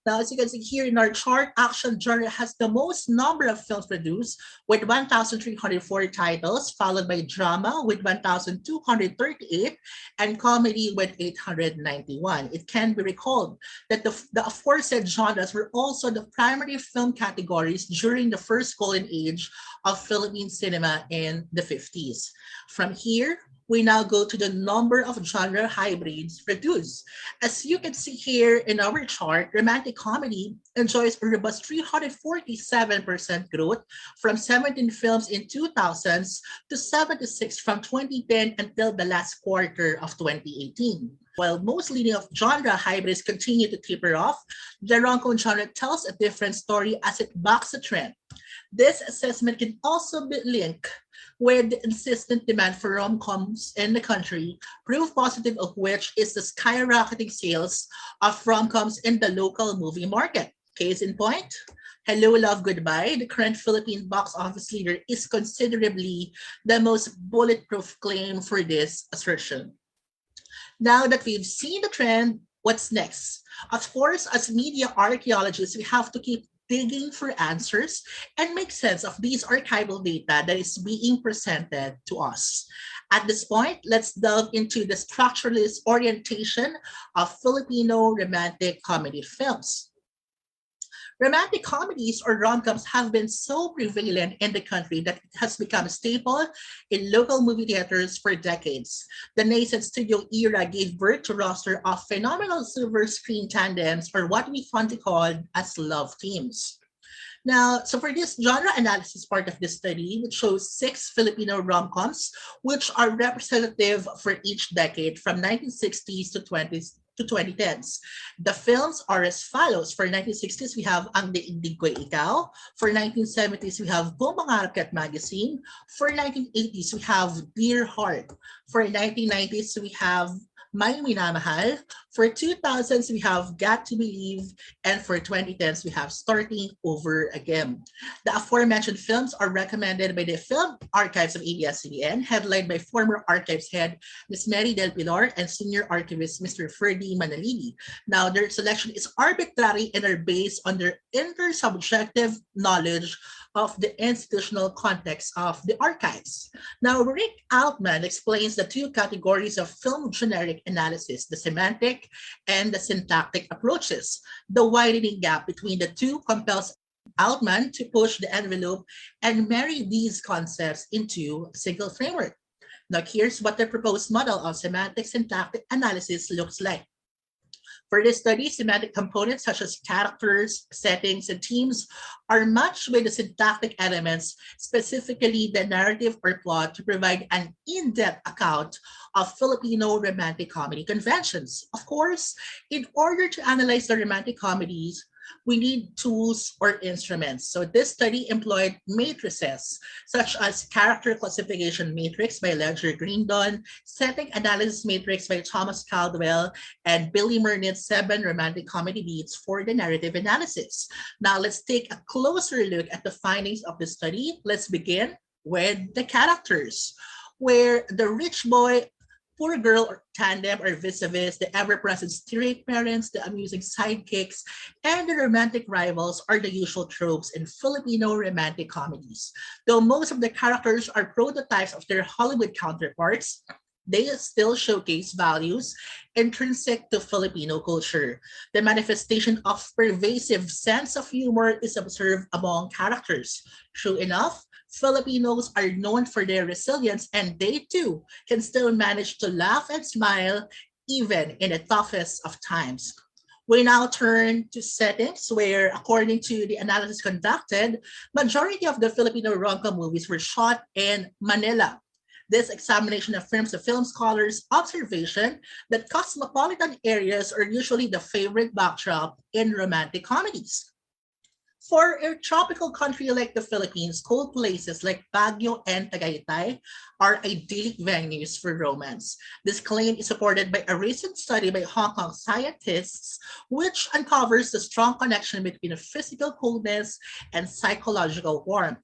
Now, as you can see here in our chart, action genre has the most number of films produced with 1,304 titles, followed by drama with 1,238 and comedy with 891. It can be recalled that the aforesaid genres were also the primary film categories during the first golden age of Philippine cinema in the 50s. From here, we now go to the number of genre hybrids produced. As you can see here in our chart, romantic comedy enjoys a robust 347% growth from 17 films in 2000s to 76 from 2010 until the last quarter of 2018. While most leading of genre hybrids continue to taper off, the rom-com genre tells a different story as it bucks a trend. This assessment can also be linked with the insistent demand for rom-coms in the country, proof positive of which is the skyrocketing sales of rom-coms in the local movie market. Case in point, Hello, Love, Goodbye, the current Philippine box office leader, is considerably the most bulletproof claim for this assertion. Now that we've seen the trend, what's next? Of course, as media archaeologists, we have to keep digging for answers and make sense of these archival data that is being presented to us. At this point, let's delve into the structuralist orientation of Filipino romantic comedy films. Romantic comedies or rom-coms have been so prevalent in the country that it has become a staple in local movie theaters for decades. The nascent studio era gave birth to a roster of phenomenal silver screen tandems, or what we fondly call as love teams. Now, so for this genre analysis part of this study, which shows 6 Filipino rom-coms, which are representative for each decade from 1960s to 2010s. The films are as follows. For 1960s, we have Ang Daigdig Ko'y Ikaw. For 1970s, we have Pumangarap Ka't Magazine. For 1980s, we have Dear Heart. For 1990s, we have May Minamahal. For 2000s, we have Got to Believe. And for 2010s, we have Starting Over Again. The aforementioned films are recommended by the Film Archives of ABS-CBN, headlined by former Archives head Ms. Mary Del Pilar and senior archivist Mr. Ferdy Manalili. Now, their selection is arbitrary and are based on their intersubjective knowledge of the institutional context of the archives. Now, Rick Altman explains the two categories of film generic analysis, the semantic and the syntactic approaches. The widening gap between the two compels Altman to push the envelope and marry these concepts into a single framework. Now, here's what the proposed model of semantic syntactic analysis looks like. For this study, semantic components such as characters, settings, and themes are matched with the syntactic elements, specifically the narrative or plot, to provide an in-depth account of Filipino romantic comedy conventions. Of course, in order to analyze the romantic comedies, we need tools or instruments. So this study employed matrices such as character classification matrix by Ledger Grindon, setting analysis matrix by Thomas Caldwell, and Billy Murnit's 7 romantic comedy beats for the narrative analysis. Now let's take a closer look at the findings of the study. Let's begin with the characters, where the rich boy, poor girl or tandem or vis-a-vis, the ever-present strict parents, the amusing sidekicks, and the romantic rivals are the usual tropes in Filipino romantic comedies. Though most of the characters are prototypes of their Hollywood counterparts, they still showcase values intrinsic to Filipino culture. The manifestation of pervasive sense of humor is observed among characters. True enough, Filipinos are known for their resilience, and they too can still manage to laugh and smile even in the toughest of times. We now turn to settings where, according to the analysis conducted, majority of the Filipino rom-com movies were shot in Manila. This examination affirms the film scholars' observation that cosmopolitan areas are usually the favorite backdrop in romantic comedies. For a tropical country like the Philippines, cold places like Baguio and Tagaytay are idyllic venues for romance. This claim is supported by a recent study by Hong Kong scientists, which uncovers the strong connection between physical coldness and psychological warmth.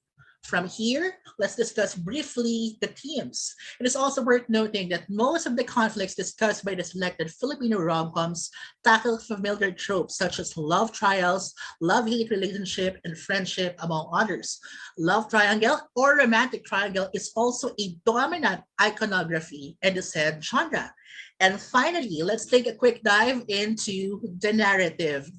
From here, let's discuss briefly the themes. It is also worth noting that most of the conflicts discussed by the selected Filipino rom-coms tackle familiar tropes such as love trials, love-hate relationship, and friendship, among others. Love triangle or romantic triangle is also a dominant iconography in the said genre. And finally, let's take a quick dive into the narrative.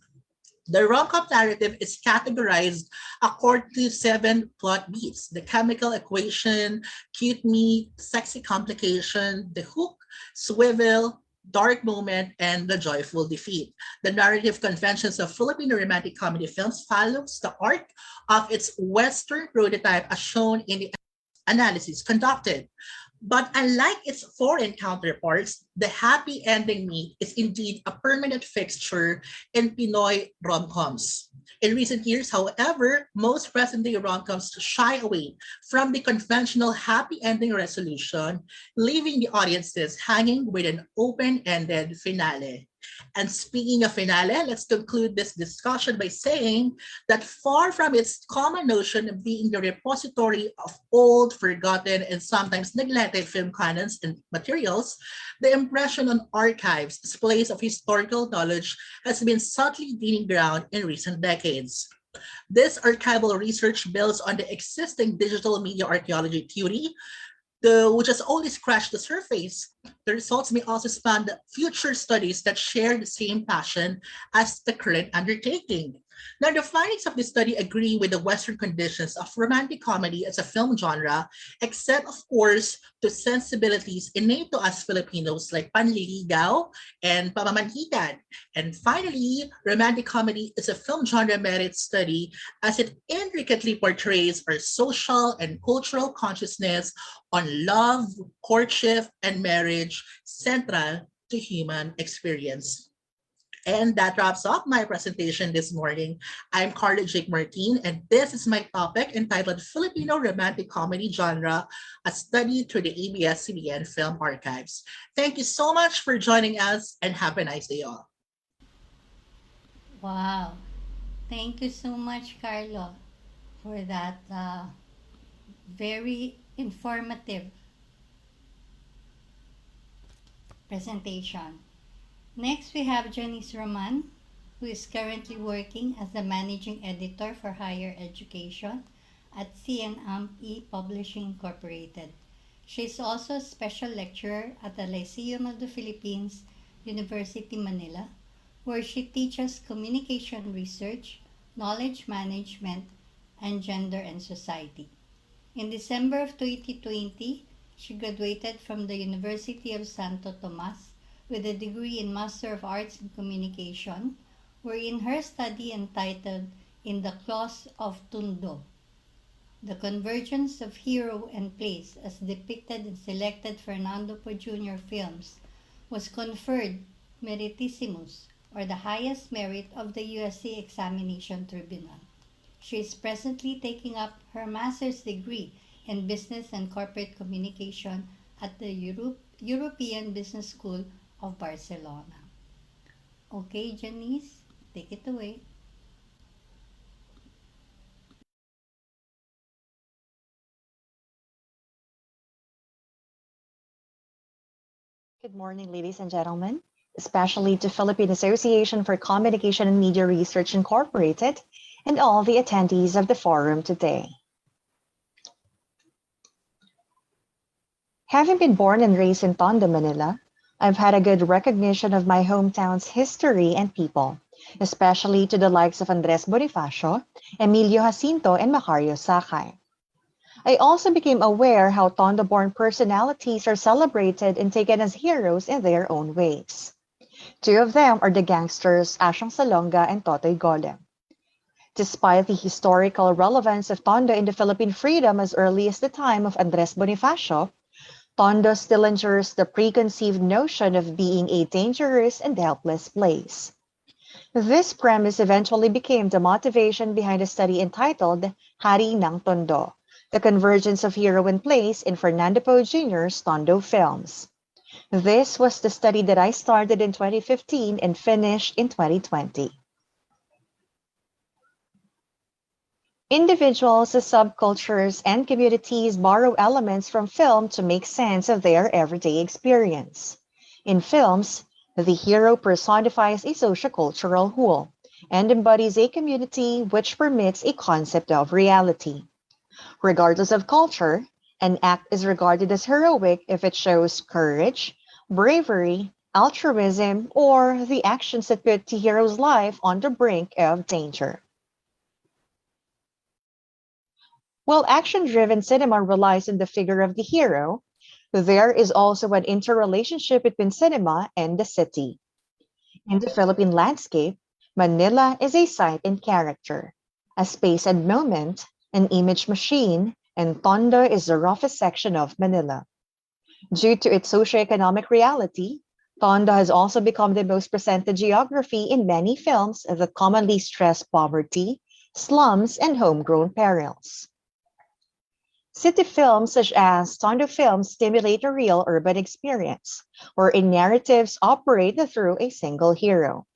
The rom-com narrative is categorized according to 7 plot beats: the chemical equation, cute meet, sexy complication, the hook, swivel, dark moment, and the joyful defeat. The narrative conventions of Filipino romantic comedy films follows the arc of its Western prototype as shown in the analysis conducted. But unlike its foreign counterparts, the happy ending meat is indeed a permanent fixture in Pinoy rom-coms. In recent years, however, most present-day rom-coms shy away from the conventional happy ending resolution, leaving the audiences hanging with an open-ended finale. And speaking of finale, let's conclude this discussion by saying that far from its common notion of being the repository of old, forgotten, and sometimes neglected film canons and materials, the impression on archives as place of historical knowledge has been subtly gaining ground in recent decades. This archival research builds on the existing digital media archaeology theory, which has only scratched the surface. The results may also span the future studies that share the same passion as the current undertaking. Now, the findings of this study agree with the Western conditions of romantic comedy as a film genre, except, of course, to sensibilities innate to us Filipinos like panliligaw and pamamanhikan. And finally, romantic comedy is a film genre merit study as it intricately portrays our social and cultural consciousness on love, courtship, and marriage central to human experience. And that wraps up my presentation this morning. I'm Carla J Martin, and this is my topic entitled Filipino Romantic Comedy Genre, a study through the ABS-CBN Film Archives. Thank you so much for joining us, and have a nice day all. Wow. Thank you so much, Carlo, for that very informative presentation. Next, we have Janice Roman, who is currently working as the managing editor for higher education at CNME Publishing Incorporated. She is also a special lecturer at the Lyceum of the Philippines, University-Manila, where she teaches communication research, knowledge management, and gender and society. In December of 2020, she graduated from the University of Santo Tomas with a degree in Master of Arts in Communication, wherein her study entitled In the Claws of Tondo, the Convergence of Hero and Place as depicted in selected Fernando Jr. films, was conferred Meritissimus, or the highest merit of the USC Examination Tribunal. She is presently taking up her master's degree in Business and Corporate Communication at the European Business School of Barcelona. Okay, Janice, take it away. Good morning, ladies and gentlemen, especially to Philippine Association for Communication and Media Research Incorporated and all the attendees of the forum today. Having been born and raised in Tondo, Manila, I've had a good recognition of my hometown's history and people, especially to the likes of Andres Bonifacio, Emilio Jacinto, and Macario Sakay. I also became aware how Tondo-born personalities are celebrated and taken as heroes in their own ways. Two of them are the gangsters Asyong Salonga and Totoy Golem. Despite the historical relevance of Tondo in the Philippine freedom as early as the time of Andres Bonifacio, Tondo still endures the preconceived notion of being a dangerous and helpless place. This premise eventually became the motivation behind a study entitled Hari ng Tondo, the Convergence of Hero and Place in Fernando Po Jr.'s Tondo films. This was the study that I started in 2015 and finished in 2020. Individuals, subcultures, and communities borrow elements from film to make sense of their everyday experience. In films, the hero personifies a sociocultural whole and embodies a community which permits a concept of reality. Regardless of culture, an act is regarded as heroic if it shows courage, bravery, altruism, or the actions that put the hero's life on the brink of danger. While action-driven cinema relies on the figure of the hero, there is also an interrelationship between cinema and the city. In the Philippine landscape, Manila is a site and character, a space and moment, an image machine, and Tondo is the roughest section of Manila. Due to its socioeconomic reality, Tondo has also become the most presented geography in many films that commonly stress poverty, slums, and homegrown perils. City films such as Tondo films stimulate a real urban experience, wherein narratives operate through a single hero.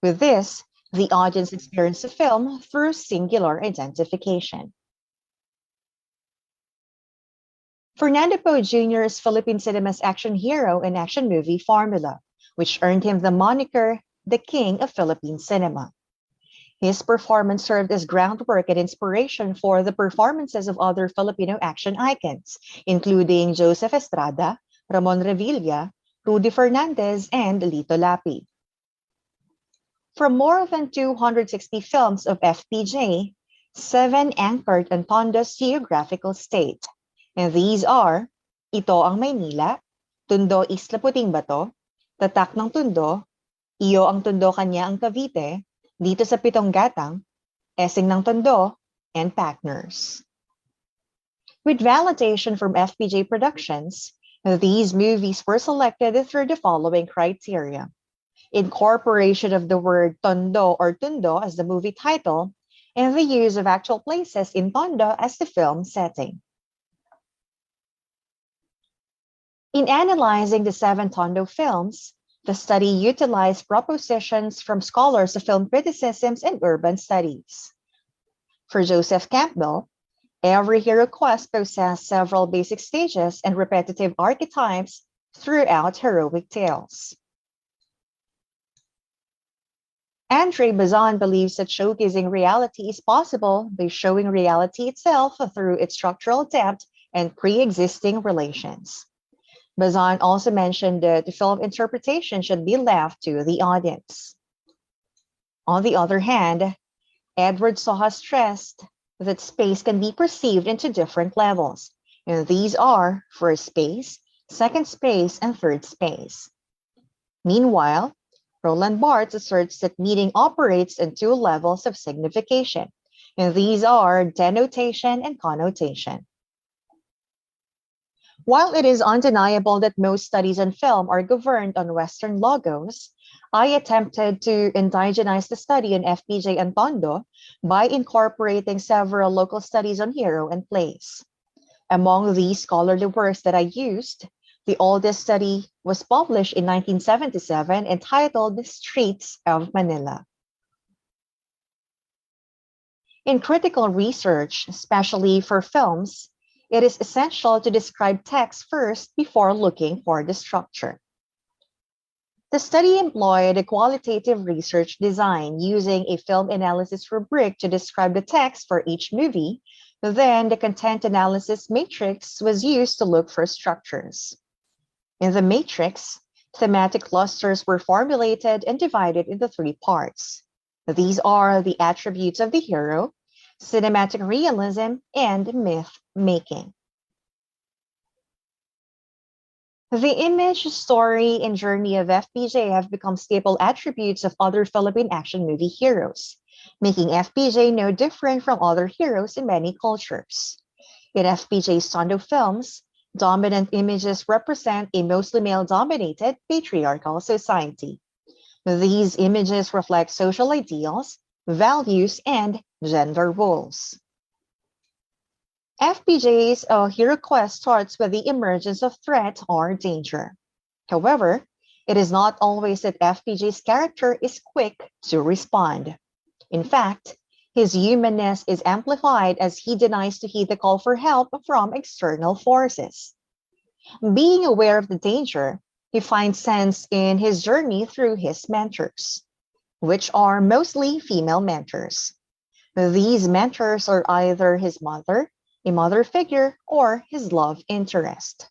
With this, the audience experiences the film through singular identification. Fernando Poe Jr. is Philippine cinema's action hero and action movie formula, which earned him the moniker the King of Philippine Cinema. His performance served as groundwork and inspiration for the performances of other Filipino action icons, including Joseph Estrada, Ramon Revilla, Rudy Fernandez, and Lito Lapi. From more than 260 films of FPJ, 7 anchored on Tondo's geographical state. And these are Ito ang Maynila, Tondo Isla Puting Bato, Tatak ng Tondo, Iyo ang Tondo Kanya ang Cavite, Dito sa Pitong Gatang, Esing ng Tondo, and Partners. With validation from FPJ Productions, these movies were selected through the following criteria: incorporation of the word Tondo or Tundo as the movie title, and the use of actual places in Tondo as the film setting. In analyzing the 7 Tondo films, the study utilized propositions from scholars of film criticisms and urban studies. For Joseph Campbell, every hero quest possessed several basic stages and repetitive archetypes throughout heroic tales. Andre Bazan believes that showcasing reality is possible by showing reality itself through its structural depth and pre-existing relations. Bazan also mentioned that the film interpretation should be left to the audience. On the other hand, Edward Soha stressed that space can be perceived into different levels, and these are first space, second space, and third space. Meanwhile, Roland Barthes asserts that meaning operates in 2 levels of signification, and these are denotation and connotation. While it is undeniable that most studies on film are governed on Western logos, I attempted to indigenize the study on FPJ and Tondo by incorporating several local studies on hero and place. Among these scholarly works that I used, the oldest study was published in 1977 entitled Streets of Manila. In critical research, especially for films, it is essential to describe text first before looking for the structure. The study employed a qualitative research design using a film analysis rubric to describe the text for each movie. Then the content analysis matrix was used to look for structures. In the matrix, thematic clusters were formulated and divided into 3 parts. These are the attributes of the hero, cinematic realism, and myth-making. The image, story, and journey of FPJ have become staple attributes of other Philippine action movie heroes, making FPJ no different from other heroes in many cultures. In FPJ's Tondo films, dominant images represent a mostly male-dominated patriarchal society. These images reflect social ideals, values, and gender roles. FPJ's hero quest starts with the emergence of threat or danger. However, it is not always that FPJ's character is quick to respond. In fact, His humanness is amplified as he denies to heed the call for help from external forces. Being aware of the danger, he finds sense in his journey through his mentors, which are mostly female mentors. These mentors are either his mother, a mother figure, or his love interest.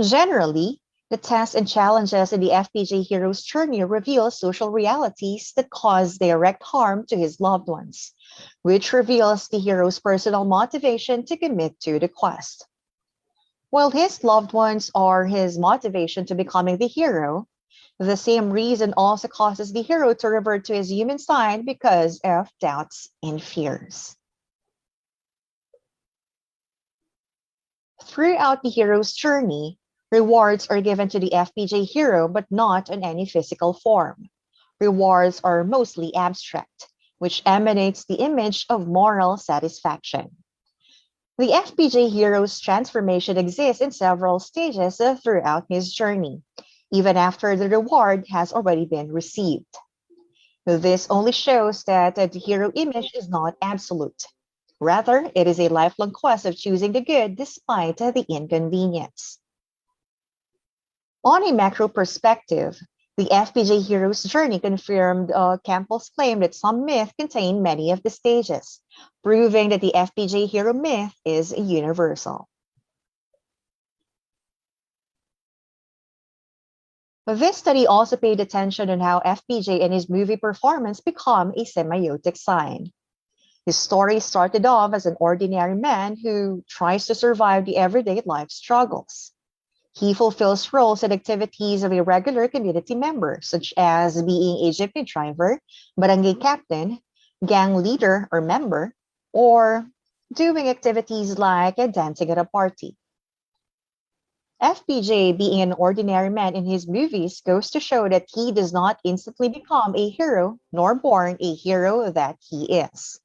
Generally, the tests and challenges in the Fpj hero's journey reveal social realities that cause direct harm to his loved ones, which reveals the hero's personal motivation to commit to the quest. While his loved ones are his motivation to becoming the hero, the same reason also causes the hero to revert to his human side because of doubts and fears. Throughout the hero's journey, rewards are given to the Fpj hero, but not in any physical form. Rewards are mostly abstract, which emanates the image of moral satisfaction. The Fpj hero's transformation exists in several stages throughout his journey, even after the reward has already been received. This only shows that the hero image is not absolute. Rather, it is a lifelong quest of choosing the good despite the inconvenience. On a macro perspective, the Fpj hero's journey confirmed Campbell's claim that some myths contain many of the stages, proving that the Fpj hero myth is universal. This study also paid attention on how Fpj and his movie performance become a semiotic sign. His story started off as an ordinary man who tries to survive the everyday life struggles. He fulfills roles and activities of a regular community member, such as being a jeepney driver, barangay captain, gang leader or member, or doing activities like dancing at a party. Fpj, being an ordinary man in his movies, goes to show that he does not instantly become a hero, nor born a hero that he is.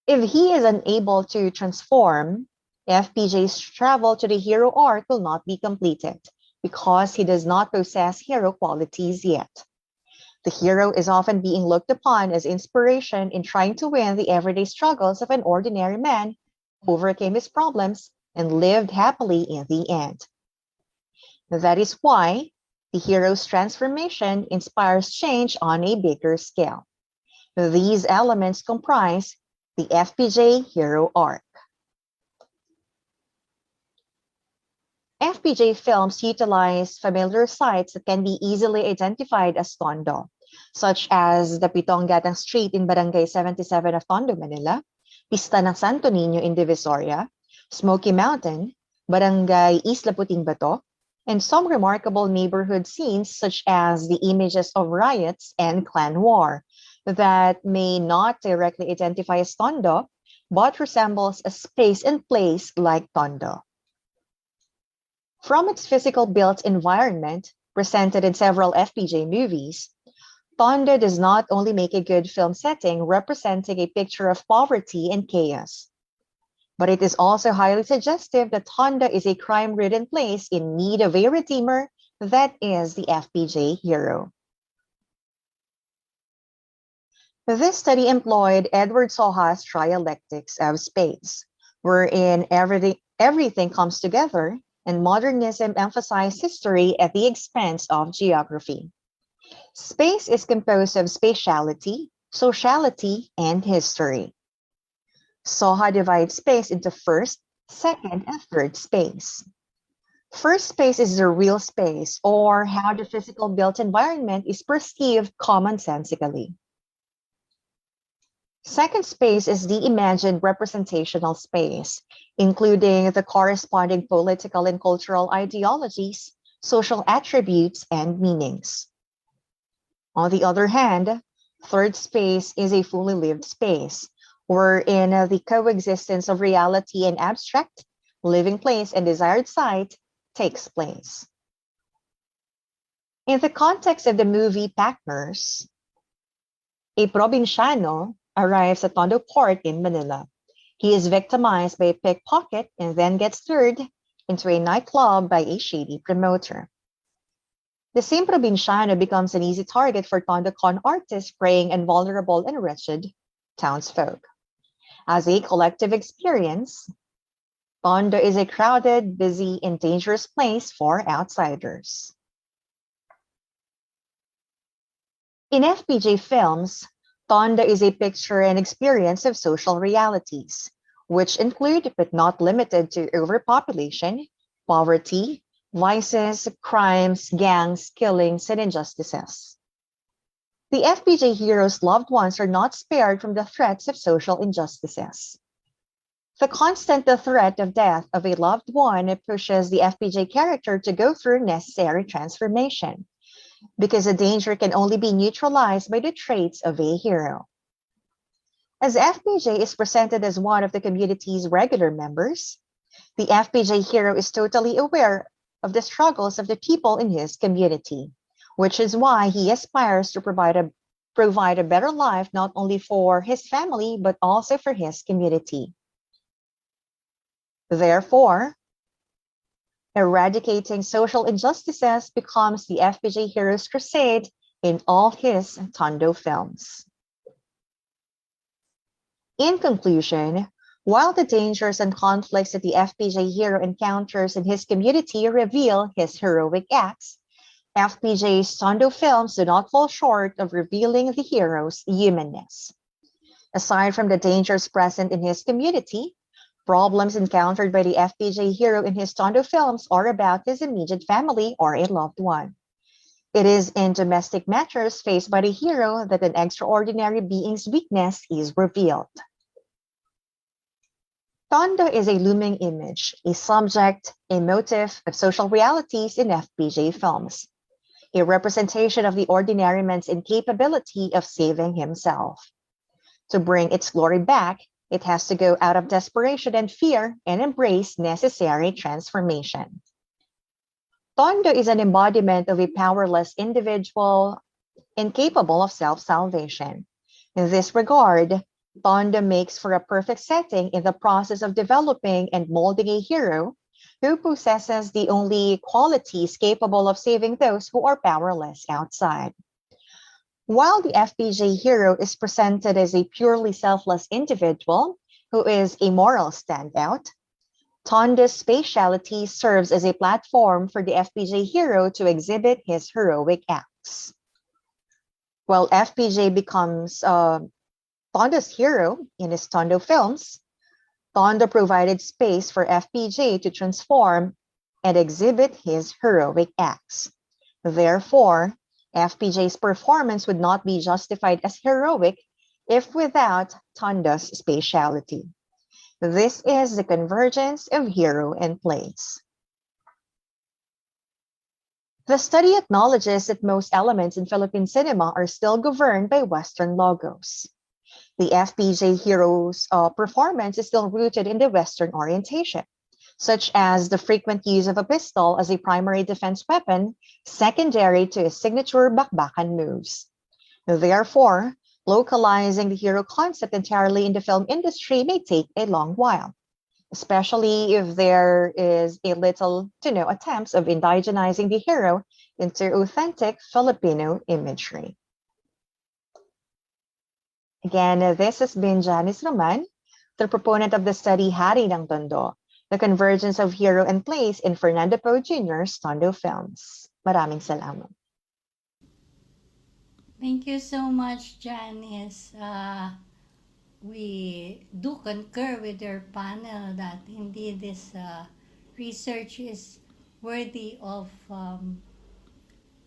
If he is unable to transform, Fpj's travel to the hero arc will not be completed because he does not possess hero qualities yet. The hero is often being looked upon as inspiration in trying to win the everyday struggles of an ordinary man who overcame his problems and lived happily in the end. That is why the hero's transformation inspires change on a bigger scale. These elements comprise the Fpj Hero Arc. Fpj films utilize familiar sites that can be easily identified as Tondo, such as the Pitong Gatang Street in Barangay 77 of Tondo, Manila, Pista ng Santo Niño in Divisoria, Smoky Mountain, Barangay Isla Puting Bato, and some remarkable neighborhood scenes such as the images of riots and clan war that may not directly identify as Tondo, but resembles a space and place like Tondo. From its physical built environment, presented in several Fpj movies, Tondo does not only make a good film setting representing a picture of poverty and chaos, but it is also highly suggestive that Tondo is a crime-ridden place in need of a redeemer that is the Fpj hero. This study employed Edward Soha's trialectics of space, wherein everything comes together, and modernism emphasized history at the expense of geography. Space is composed of spatiality, sociality, and history. Soha divides space into first, second, and third space. First space is the real space, or how the physical built environment is perceived commonsensically. Second space is the imagined representational space, including the corresponding political and cultural ideologies, social attributes, and meanings. On the other hand, third space is a fully lived space, wherein the coexistence of reality and abstract, living place, and desired site takes place. In the context of the movie PACMRI, a provinciano arrives at Tondo Port in Manila. He is victimized by a pickpocket and then gets lured into a nightclub by a shady promoter. The same Provinciano becomes an easy target for Tondo con artists preying on vulnerable and wretched townsfolk. As a collective experience, Tondo is a crowded, busy, and dangerous place for outsiders. In FPJ films, Tondo is a picture and experience of social realities, which include but not limited to overpopulation, poverty, vices, crimes, gangs, killings, and injustices. The FPJ heroes' loved ones are not spared from the threats of social injustices. The constant threat of death of a loved one pushes the FPJ character to go through necessary transformation, because the danger can only be neutralized by the traits of a hero. As FPJ is presented as one of the community's regular members, the FPJ hero is totally aware of the struggles of the people in his community, which is why he aspires to provide a better life not only for his family but also for his community. Therefore, eradicating social injustices becomes the FPJ hero's crusade in all his Tondo films. In conclusion, while the dangers and conflicts that the FPJ hero encounters in his community reveal his heroic acts, FPJ's Tondo films do not fall short of revealing the hero's humanness. Aside from the dangers present in his community, problems encountered by the FPJ hero in his Tondo films are about his immediate family or a loved one. It is in domestic matters faced by the hero that an extraordinary being's weakness is revealed. Tondo is a looming image, a subject, a motif of social realities in FPJ films, a representation of the ordinary man's incapability of saving himself. To bring its glory back, it has to go out of desperation and fear and embrace necessary transformation. Tondo is an embodiment of a powerless individual incapable of self-salvation. In this regard, Tondo makes for a perfect setting in the process of developing and molding a hero who possesses the only qualities capable of saving those who are powerless outside. While the FPJ hero is presented as a purely selfless individual who is a moral standout, Tondo's spatiality serves as a platform for the FPJ hero to exhibit his heroic acts. While FPJ becomes Tondo's hero in his Tondo films, Tondo provided space for FPJ to transform and exhibit his heroic acts. Therefore, FPJ's performance would not be justified as heroic if without Tondo's spatiality. This is the convergence of hero and place. The study acknowledges that most elements in Philippine cinema are still governed by Western logos. The FPJ hero's performance is still rooted in the Western orientation, such as the frequent use of a pistol as a primary defense weapon, secondary to his signature bakbakan moves. Therefore, localizing the hero concept entirely in the film industry may take a long while, especially if there is a little to no attempts of indigenizing the hero into authentic Filipino imagery. Again, this has been Janice Roman, the proponent of the study Hari ng Tondo, the convergence of hero and place in Fernando Poe Jr.'s Tondo films. Maraming salamat. Thank you so much, Janice. We do concur with your panel that indeed this research is worthy of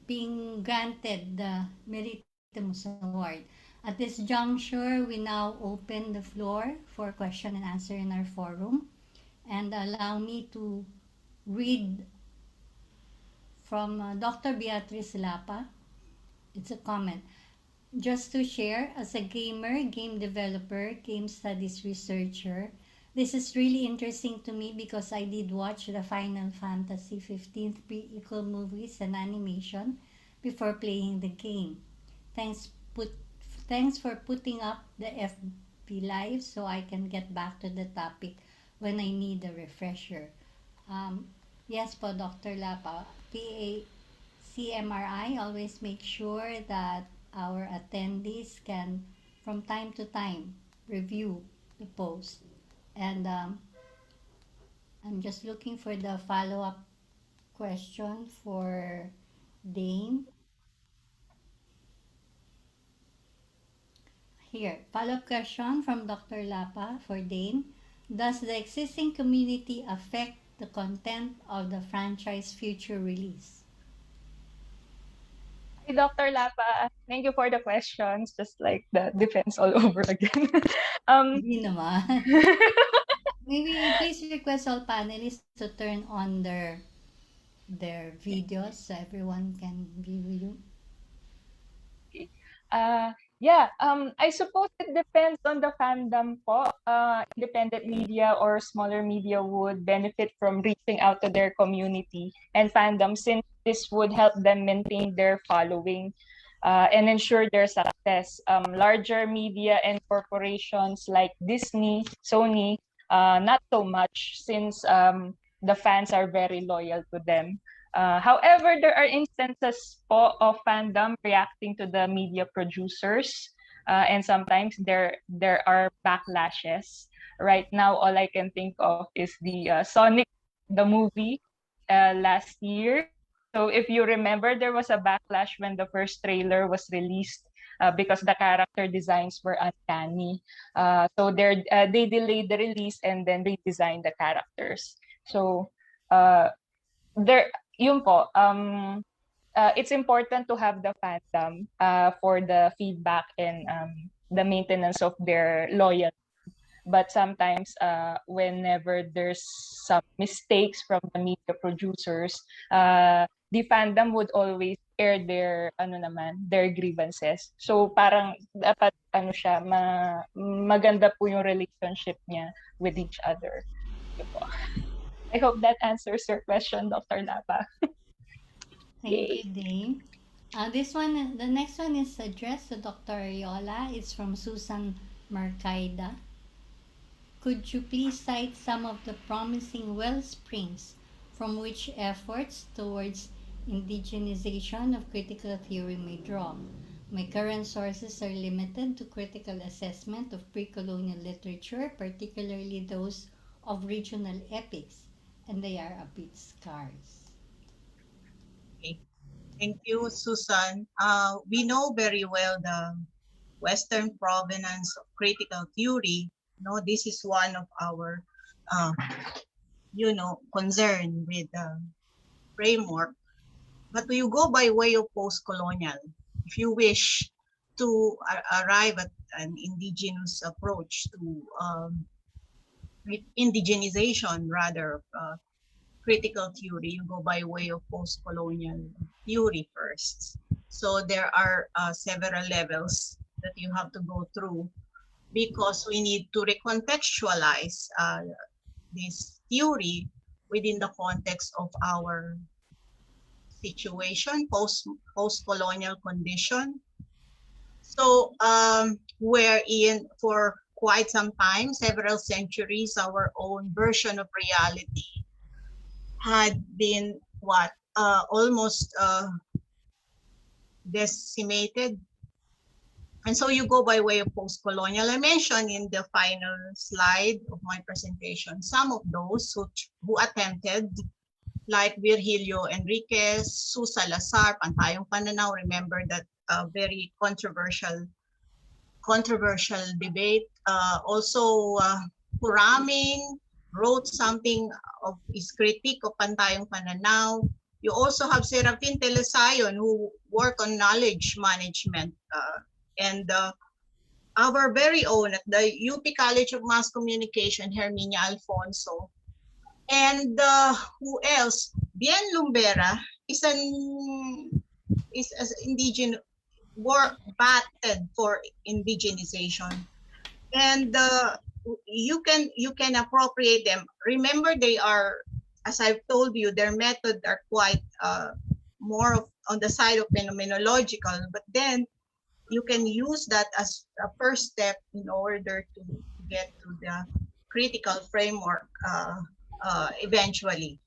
being granted the Meritorious Award. At this juncture, we now open the floor for question and answer in our forum. And allow me to read from Dr. Beatriz Lapa. It's a comment. Just to share, as a gamer, game developer, game studies researcher, this is really interesting to me because I did watch the Final Fantasy 15 prequel movies and animation before playing the game. Thanks for putting up the FB Live so I can get back to the topic when I need a refresher. Yes po, Dr. Lapa, PACMRI always make sure that our attendees can, from time to time, review the post. And I'm just looking for the follow-up question for Dane. Here, follow-up question from Dr. Lapa for Dane. Does the existing community affect the content of the franchise future release? Hi, Dr. Lapa. Thank you for the questions. Just like the defense all over again. um, Hindi naman. Maybe please request all panelists to turn on their videos so everyone can view you. I suppose it depends on the fandom po. Independent media or smaller media would benefit from reaching out to their community and fandom, since this would help them maintain their following and ensure their success. Larger media and corporations like Disney, Sony, not so much, since the fans are very loyal to them. However, there are instances po of fandom reacting to the media producers, and sometimes there are backlashes. Right now, all I can think of is the Sonic, the movie, last year. So if you remember, there was a backlash when the first trailer was released because the character designs were uncanny. So they delayed the release and then redesigned the characters. So uh, there yun po, it's important to have the fandom for the feedback and the maintenance of their loyalty. But sometimes, whenever there's some mistakes from the media producers, the fandom would always air their grievances. So parang dapat maganda po yung relationship niya with each other. Yun po. I hope that answers your question, Dr. Lapa. Thank you, Dane. The next one is addressed to Dr. Ariola. It's from Susan Marcaida. Could you please cite some of the promising well springs from which efforts towards indigenization of critical theory may draw? My current sources are limited to critical assessment of pre-colonial literature, particularly those of regional epics, and they are a bit scarce. Okay. Thank you, Susan. We know very well the Western provenance of critical theory. This is one of our, concern with the framework. But you go by way of post-colonial. If you wish to arrive at an indigenous approach to indigenization, rather, critical theory, you go by way of post-colonial theory first. So there are several levels that you have to go through, because we need to recontextualize this theory within the context of our situation, post-colonial condition. So wherein for quite some time, several centuries, our own version of reality had been almost decimated. And so you go by way of post-colonial. I mentioned in the final slide of my presentation some of those who attempted, like Virgilio Enriquez, Su Salazar, Pantayong Pananaw. Remember that very controversial debate. Also, Kuraming wrote something of his critique of Pantayong Pananaw. You also have Serafin Telesayon, who work on knowledge management, and our very own at the UP College of Mass Communication, Herminia Alfonso. And who else? Bien Lumbera is an indigenous, batted for indigenization, and you can appropriate them. Remember, they are, as I've told you, their methods are quite more on the side of phenomenological, but then you can use that as a first step in order to get to the critical framework eventually.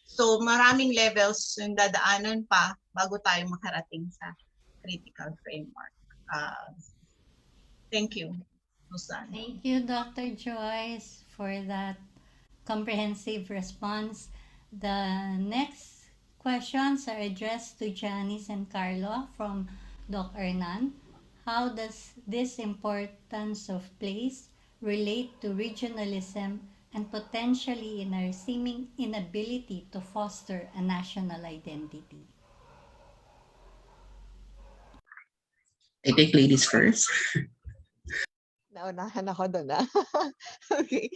So maraming levels yung dadaanan pa bago tayo makarating sa critical framework. Thank you, Susan. Thank you, Dr. Joyce, for that comprehensive response. The next questions are addressed to Janice and Carlo from Doc Hernan. How does this importance of place relate to regionalism and potentially in our seeming inability to foster a national identity? I think ladies first. Naunahan ako doon, ah. Okay.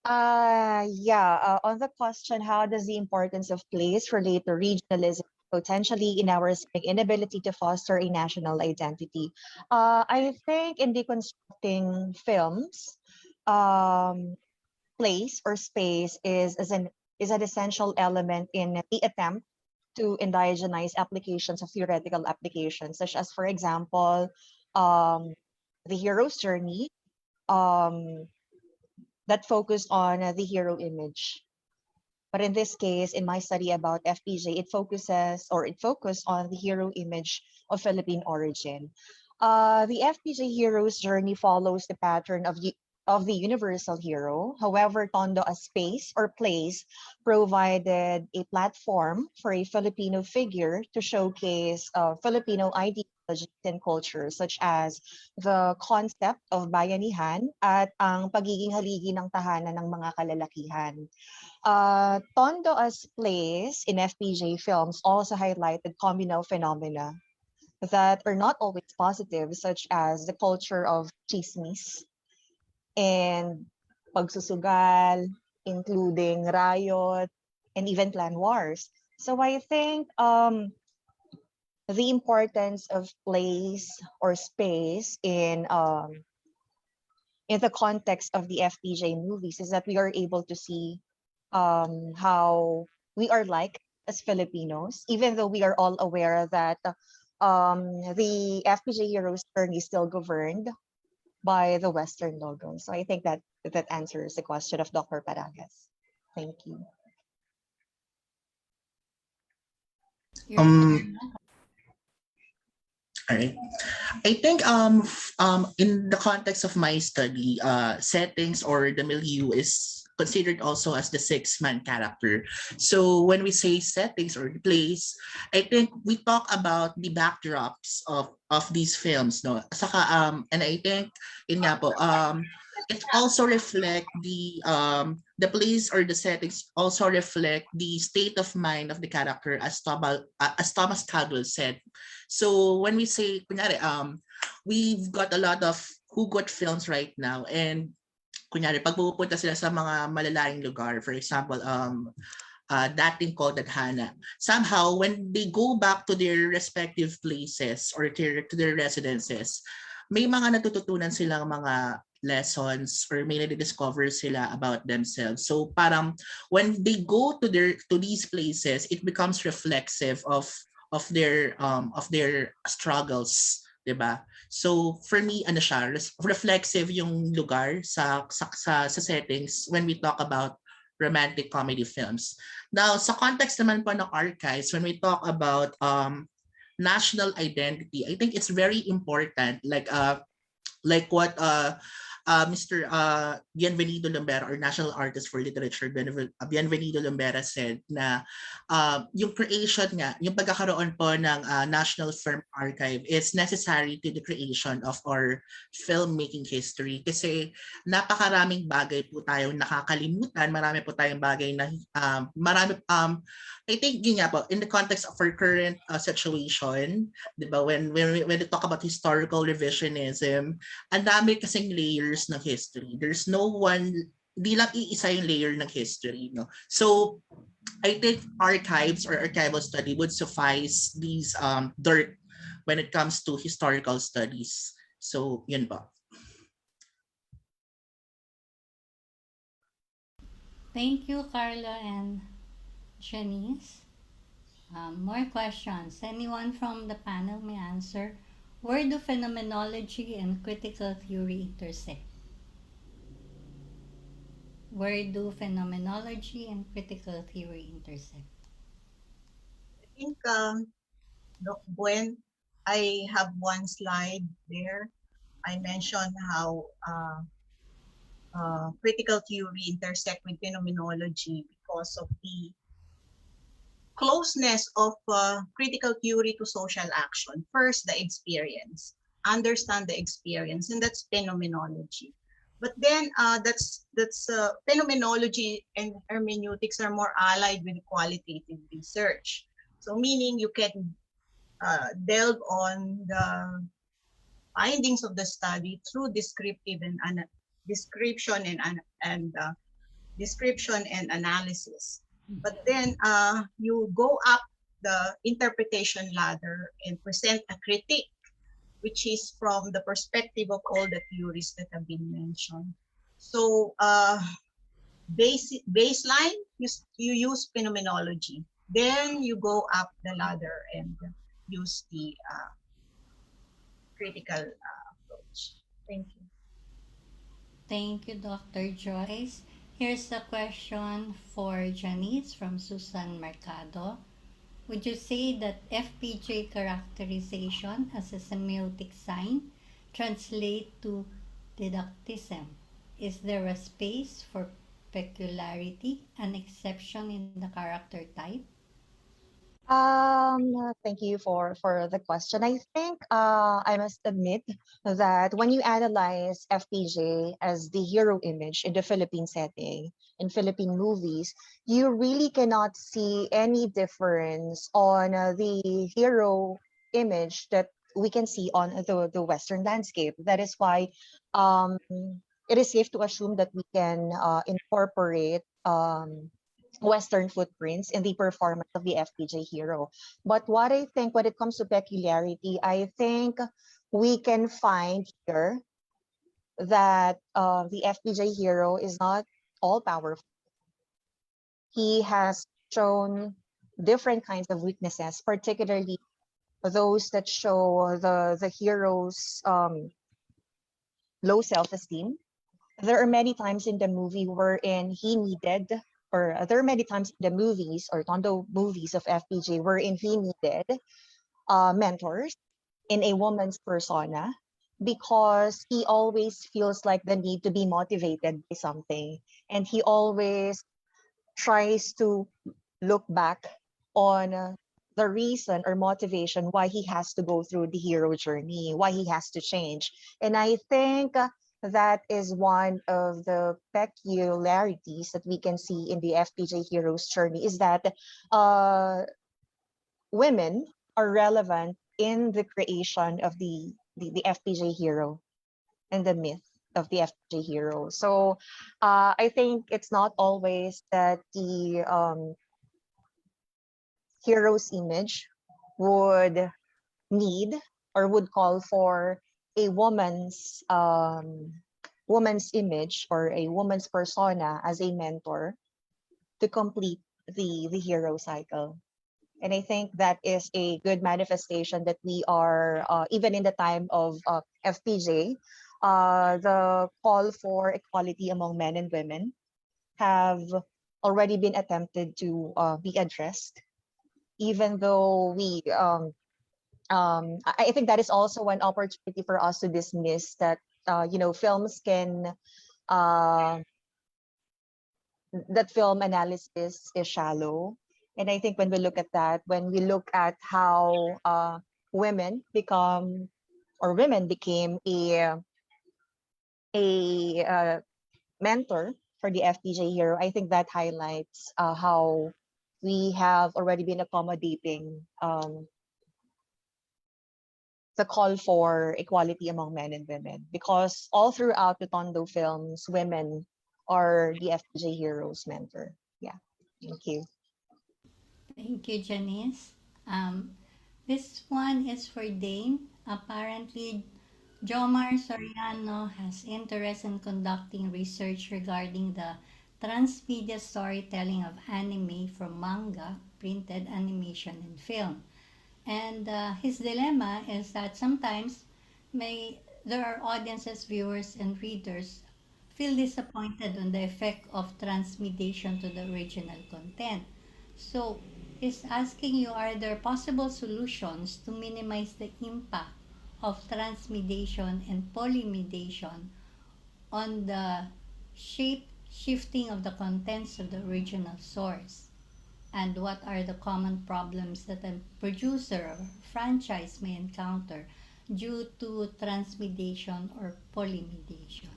On the question, how does the importance of place relate to regionalism, potentially in our inability to foster a national identity? I think in deconstructing films, place or space is an essential element in the attempt to indigenize applications of theoretical applications, such as, for example, the hero's journey, that focus on the hero image. But in this case, in my study about FPJ, it focused on the hero image of Philippine origin. The FPJ hero's journey follows the pattern of the universal hero. However, Tondo as space or place provided a platform for a Filipino figure to showcase Filipino ideologies and culture, such as the concept of bayanihan at ang pagiging haligi ng tahanan ng mga kalalakihan. Tondo as place in FPJ films also highlighted communal phenomena that are not always positive, such as the culture of chismis and pagsusugal, including riot and even clan wars. So I think the importance of place or space in the context of the FPJ movies is that we are able to see how we are like as Filipinos, even though we are all aware that the FPJ heroes journey is still governed by the Western logo. So I think that answers the question of Dr. Paragas. Thank you. Your Um, turn. All right. I think in the context of my study, settings or the milieu is considered also as the six-man character. So when we say settings or the place, I think we talk about the backdrops of these films, no. Saka and I think yun nga po, it also reflect the place or the settings also reflect the state of mind of the character, as Thomas Caldwell said. So when we say, kunyari, we've got a lot of hugot films right now, and kunyari, pag pupunta sila sa mga malalayang lugar, for example, dating called Tadhana, somehow when they go back to their respective places or to their residences, may mga natututunan silang mga lessons or may na-discover sila about themselves. So parang when they go to these places, it becomes reflexive of their struggles, 'di ba? So for me, ano siya, reflexive yung lugar sa settings when we talk about romantic comedy films. Now, sa context naman po ng archives, when we talk about national identity, I think it's very important, like what Mr. Bienvenido Lombera, or National Artist for Literature, Bienvenido Lombera said na yung creation nga, yung pagkakaroon po ng National Film Archive is necessary to the creation of our filmmaking history, kasi napakaraming bagay po tayong nakakalimutan, marami po tayong bagay na I think yun nga po, in the context of our current situation, di ba, when we talk about historical revisionism, ang dami kasing layers ng history. There's no one, di lang iisa yung layer ng history, no? So I think archives or archival study would suffice these dirt when it comes to historical studies. So yun po. Thank you, Carla and Janice. More questions. Anyone from the panel may answer. Where do phenomenology and critical theory intersect? Where do phenomenology and critical theory intersect? think, Doc Gwen, I have one slide there. I mentioned how critical theory intersect with phenomenology because of the closeness of critical theory to social action. First, the experience. Understand the experience, and that's phenomenology. But then that's phenomenology and hermeneutics are more allied with qualitative research. So meaning you can delve on the findings of the study through descriptive and description and description and analysis. But then you go up the interpretation ladder and present a critique, which is from the perspective of all the theories that have been mentioned. So baseline, you use phenomenology. Then you go up the ladder and use the critical approach. Thank you. Thank you, Dr. Joyce. Here's a question for Janice from Susan Mercado. Would you say that FPJ characterization as a semiotic sign translate to didacticism? Is there a space for peculiarity, an exception in the character type? Thank you for the question. I think I must admit that when you analyze FPJ as the hero image in the Philippine setting, in Philippine movies, you really cannot see any difference on the hero image that we can see on the Western landscape. That is why um, it is safe to assume that we can incorporate Western footprints in the performance of the FPJ hero. But what I think when it comes to peculiarity, I think we can find here that the FPJ hero is not all powerful. He has shown different kinds of weaknesses, particularly those that show the hero's low self-esteem. There are many times in the movie wherein he needed, or there are many times in the movies or Tondo movies of FPJ wherein he needed mentors in a woman's persona because he always feels like the need to be motivated by something. And he always tries to look back on the reason or motivation why he has to go through the hero journey, why he has to change. And I think that is one of the peculiarities that we can see in the FPJ hero's journey is that women are relevant in the creation of the FPJ hero and the myth of the FPJ hero. So I think it's not always that the hero's image would need or would call for a woman's image or a woman's persona as a mentor to complete the hero cycle. And I think that is a good manifestation that we are even in the time of FPJ, the call for equality among men and women have already been attempted to be addressed, even though I think that is also an opportunity for us to dismiss that films can that film analysis is shallow. And I think when we look at that, when we look at how women become or women became a mentor for the FPJ hero, I think that highlights how we have already been accommodating the call for equality among men and women, because all throughout the Tondo films, women are the FPJ hero's mentor. Yeah, thank you. Thank you, Janice. This one is for Dane. Apparently, Jomar Soriano has interest in conducting research regarding the transmedia storytelling of anime from manga, printed animation, and film. And his dilemma is that sometimes there are audiences, viewers, and readers feel disappointed on the effect of transmediation to the original content. So, is asking you, are there possible solutions to minimize the impact of transmediation and polymediation on the shifting of the contents of the original source? And what are the common problems that a producer or franchise may encounter due to transmediation or polymediation?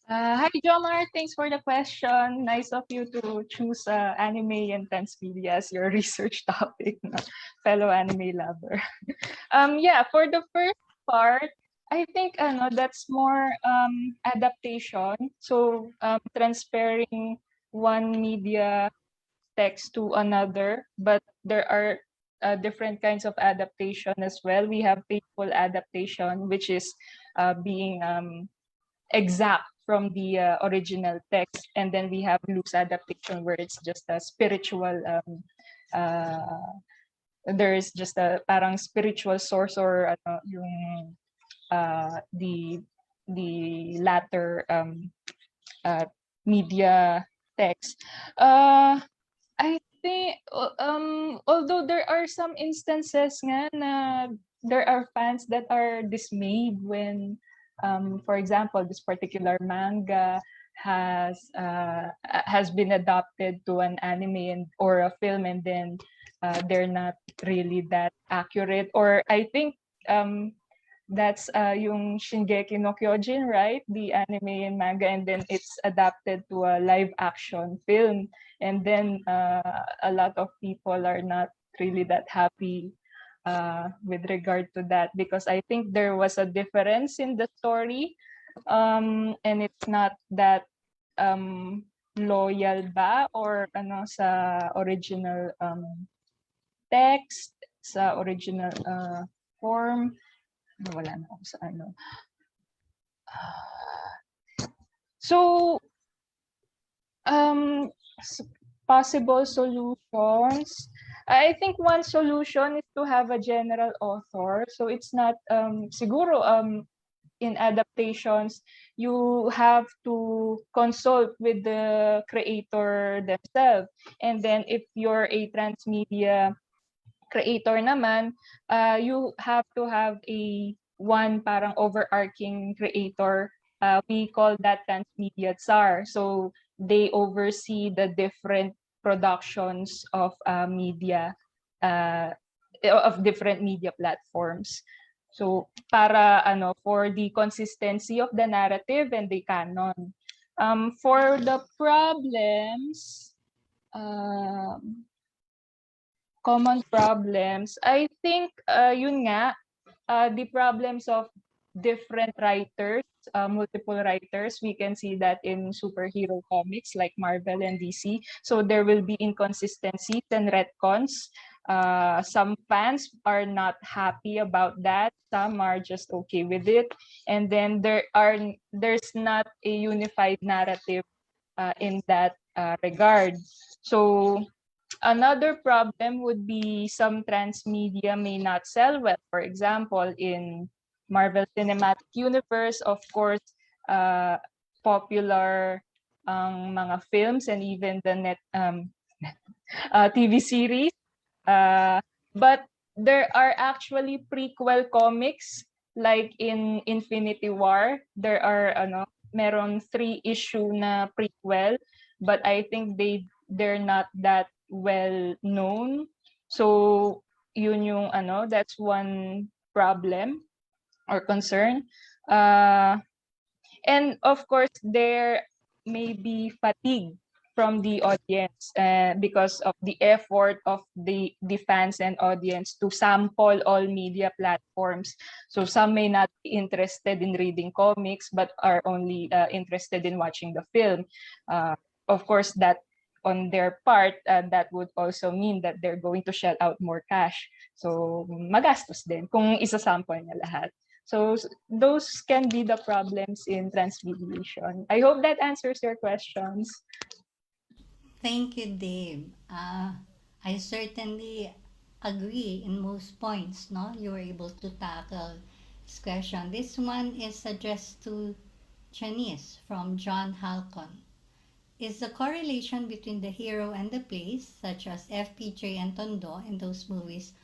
Hi, Jomar. Thanks for the question. Nice of you to choose anime and transmedia as your research topic, no? Fellow anime lover. Yeah, for the first part, I think that's more adaptation. So transferring one media text to another, but there are different kinds of adaptation as well. We have faithful adaptation, which is being exact from the original text, and then we have loose adaptation where it's just a spiritual there is just a parang spiritual source or yung the latter media text. I think although there are some instances nga na there are fans that are dismayed when for example, this particular manga has been adapted to an anime or a film, and then they're not really that accurate. Or I think that's yung Shingeki no Kyojin, right? The anime and manga, and then it's adapted to a live action film. And then a lot of people are not really that happy with regard to that, because I think there was a difference in the story, and it's not that loyal ba or sa original text, sa original form. Wala na ako sa ano. So possible solutions. I think one solution is to have a general author. So it's not siguro in adaptations you have to consult with the creator themselves. And then if you're a transmedia creator naman, you have to have a one parang overarching creator. We call that transmedia czar. So they oversee the different productions of media, of different media platforms. So para for the consistency of the narrative and the canon. For the problems, common problems, I think yun nga, the problems of different writers, multiple writers. We can see that in superhero comics like Marvel and DC. So there will be inconsistencies and retcons. Some fans are not happy about that. Some are just okay with it. And then there's not a unified narrative in that regard. So another problem would be some transmedia may not sell well. For example, in Marvel Cinematic Universe, of course, popular mga films and even the TV series. But there are actually prequel comics, like in Infinity War. There are meron 3-issue na prequel, but I think they're not that well known. So yun yung that's one problem or concern. And of course there may be fatigue from the audience because of the effort of the fans and audience to sample all media platforms. So some may not be interested in reading comics but are only interested in watching the film. Of course, that on their part, that would also mean that they're going to shell out more cash. So magastos din kung isa-sample niya lahat. So those can be the problems in transmediation. I hope that answers your questions. Thank you, Dave. I certainly agree in most points, no? You were able to tackle this question. This one is addressed to Janice from John Halcon. Is the correlation between the hero and the place, such as Fpj and Tondo in those movies,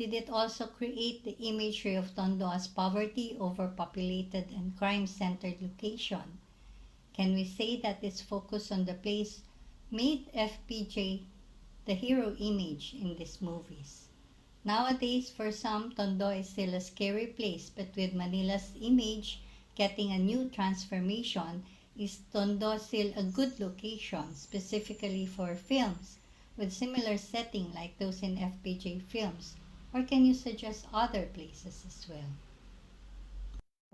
did it also create the imagery of Tondo as poverty, overpopulated, and crime-centered location? Can we say that its focus on the place made Fpj the hero image in these movies? Nowadays, for some, Tondo is still a scary place, but with Manila's image getting a new transformation, is Tondo still a good location, specifically for films with similar setting like those in FPJ films? Or can you suggest other places as well?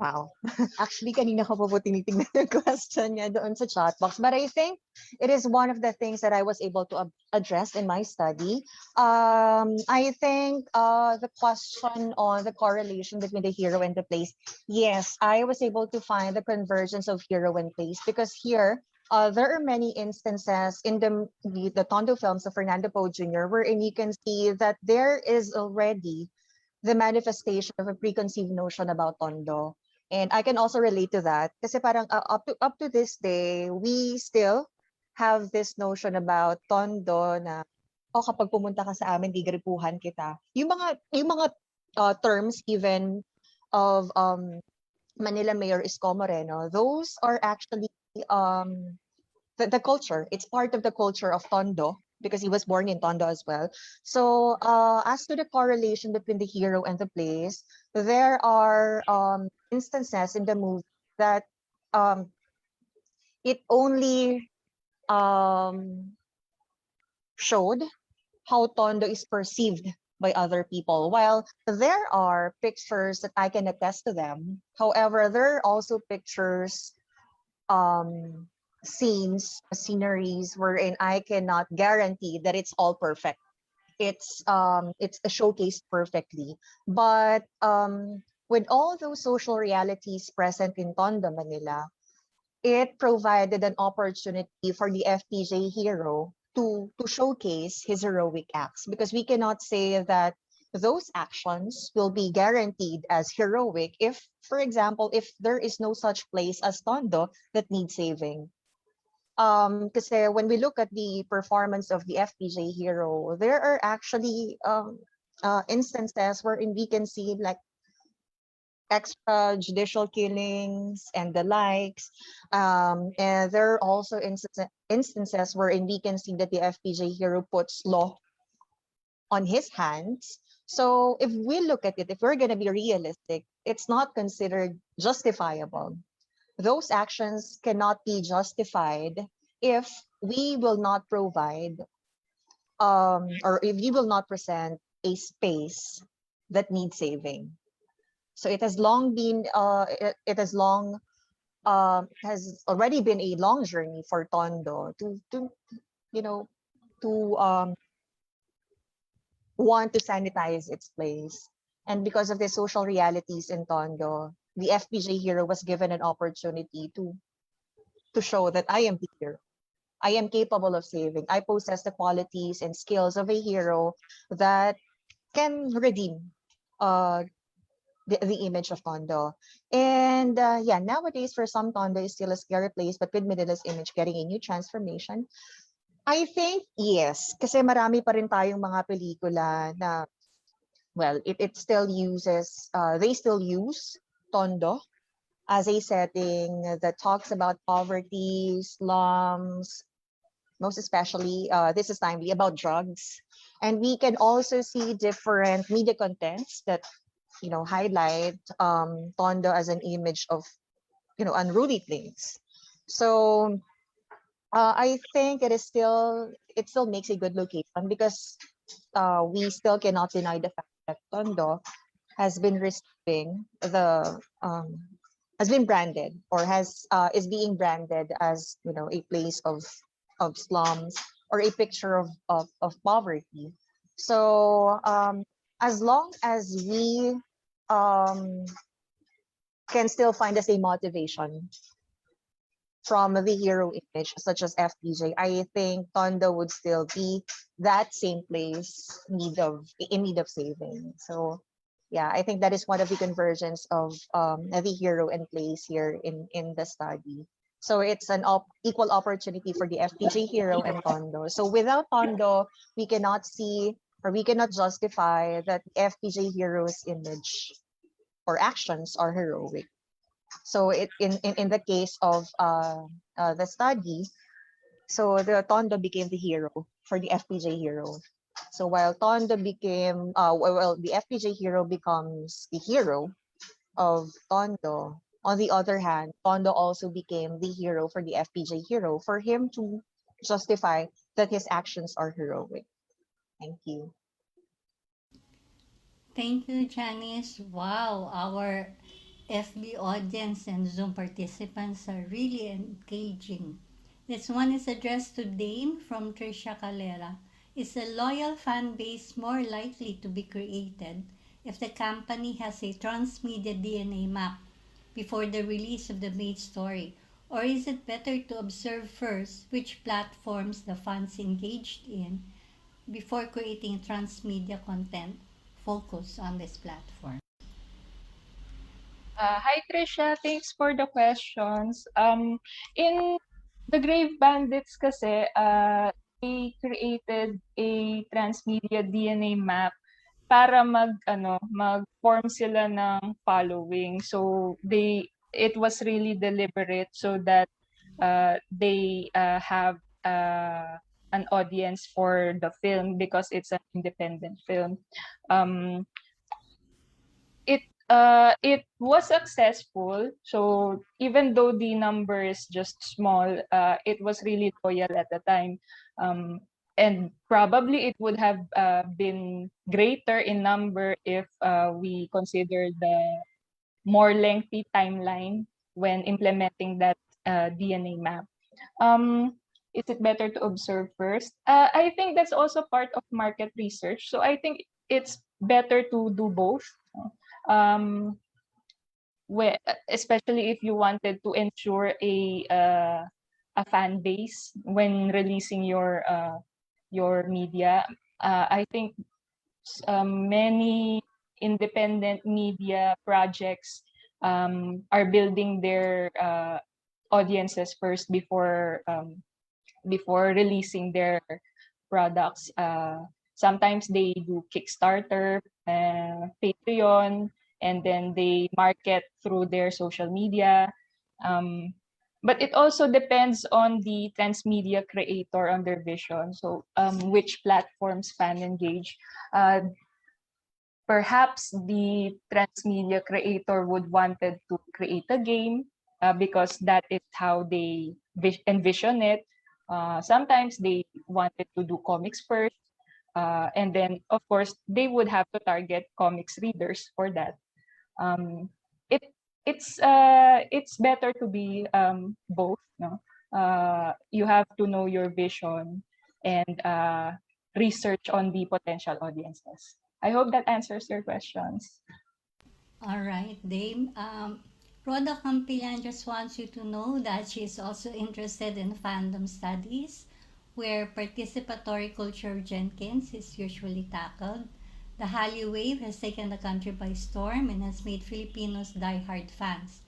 Wow. Actually, kanina ko pa po tinitingnan yung question niya doon sa chat box. But I think it is one of the things that I was able to address in my study. I think the question on the correlation between the hero and the place, yes, I was able to find the convergence of hero and place because here, there are many instances in the Tondo films of Fernando Poe Jr. wherein you can see that there is already the manifestation of a preconceived notion about Tondo. And I can also relate to that kasi parang up to this day, we still have this notion about Tondo na kapag pumunta ka sa amin, gigripuhan kita. Yung mga terms even of Manila Mayor Isko Moreno, those are actually the culture. It's part of the culture of Tondo because he was born in Tondo as well. So as to the correlation between the hero and the place, there are instances in the movie that it only showed how Tondo is perceived by other people. While there are pictures that I can attest to them, however, there are also pictures, sceneries wherein I cannot guarantee that it's all perfect. It's showcased perfectly. But with all those social realities present in Tondo, Manila, it provided an opportunity for the FPJ hero to showcase his heroic acts because we cannot say that those actions will be guaranteed as heroic if, for example, if there is no such place as Tondo that needs saving. Kasi when we look at the performance of the FPJ hero, there are actually instances wherein we can see like extrajudicial killings and the likes. And there are also instances wherein we can see that the FPJ hero puts law on his hands. So if we look at it, if we're going to be realistic, it's not considered justifiable. Those actions cannot be justified if we will not provide or if we will not present a space that needs saving. So it has long been has already been a long journey for Tondo to want to sanitize its place. And because of the social realities in Tondo, the FPJ hero was given an opportunity to show that I am here. I am capable of saving. I possess the qualities and skills of a hero that can redeem the image of Tondo. And nowadays for some, Tondo is still a scary place, but with Manila's image getting a new transformation, I think yes. Kasi marami pa rin tayong mga pelikula na, well, it still uses, they still use Tondo as a setting that talks about poverty, slums, most especially, this is timely, about drugs. And we can also see different media contents that, highlight Tondo as an image of, unruly things. So I think it still makes a good location because we still cannot deny the fact that Tondo has been receiving has been branded or is being branded as a place of slums or a picture of poverty. So as long as we can still find the same motivation from the hero image, such as FPJ, I think Tondo would still be that same place in need of saving. So yeah, I think that is one of the convergence of the hero and place here in the study. So it's an equal opportunity for the FPJ Hero and Tondo. So without Tondo, we cannot see or we cannot justify that FPJ Hero's image or actions are heroic. So in the case of the study, so the Tondo became the hero for the FPJ Hero. So while Tondo became, the FPJ Hero becomes the hero of Tondo. On the other hand, Tondo also became the hero for the FPJ Hero for him to justify that his actions are heroic. Thank you. Thank you, Janice. Wow, our FB audience and Zoom participants are really engaging. This one is addressed to Dame from Trisha Calera. Is a loyal fan base more likely to be created if the company has a transmedia DNA map before the release of the main story? Or is it better to observe first which platforms the fans engaged in before creating transmedia content focused on this platform? Hi Trisha, thanks for the questions. In the Grave Bandits kasi, they created a transmedia DNA map para mag-form sila ng following. So it was really deliberate so that they have an audience for the film because it's an independent film. Um, it was successful. So even though the number is just small, it was really loyal at the time. And probably it would have been greater in number if we consider the more lengthy timeline when implementing that DNA map. Is it better to observe first? I think that's also part of market research. So I think it's better to do both. Um, Especially if you wanted to ensure a fan base when releasing your media. I think many independent media projects are building their audiences first before releasing their products. Sometimes they do Kickstarter, Patreon, and then they market through their social media. But it also depends on the transmedia creator on their vision. So which platforms fan engage. Perhaps the transmedia creator would wanted to create a game because that is how they envision it. Sometimes they wanted to do comics first. And then, of course, they would have to target comics readers for that. It it's better to be both. No, you have to know your vision and research on the potential audiences. I hope that answers your questions. All right, Dame. Rhoda Campilan just wants you to know that she is also interested in fandom studies, where participatory culture Jenkins is usually tackled. The Hallyu wave has taken the country by storm and has made Filipinos die-hard fans.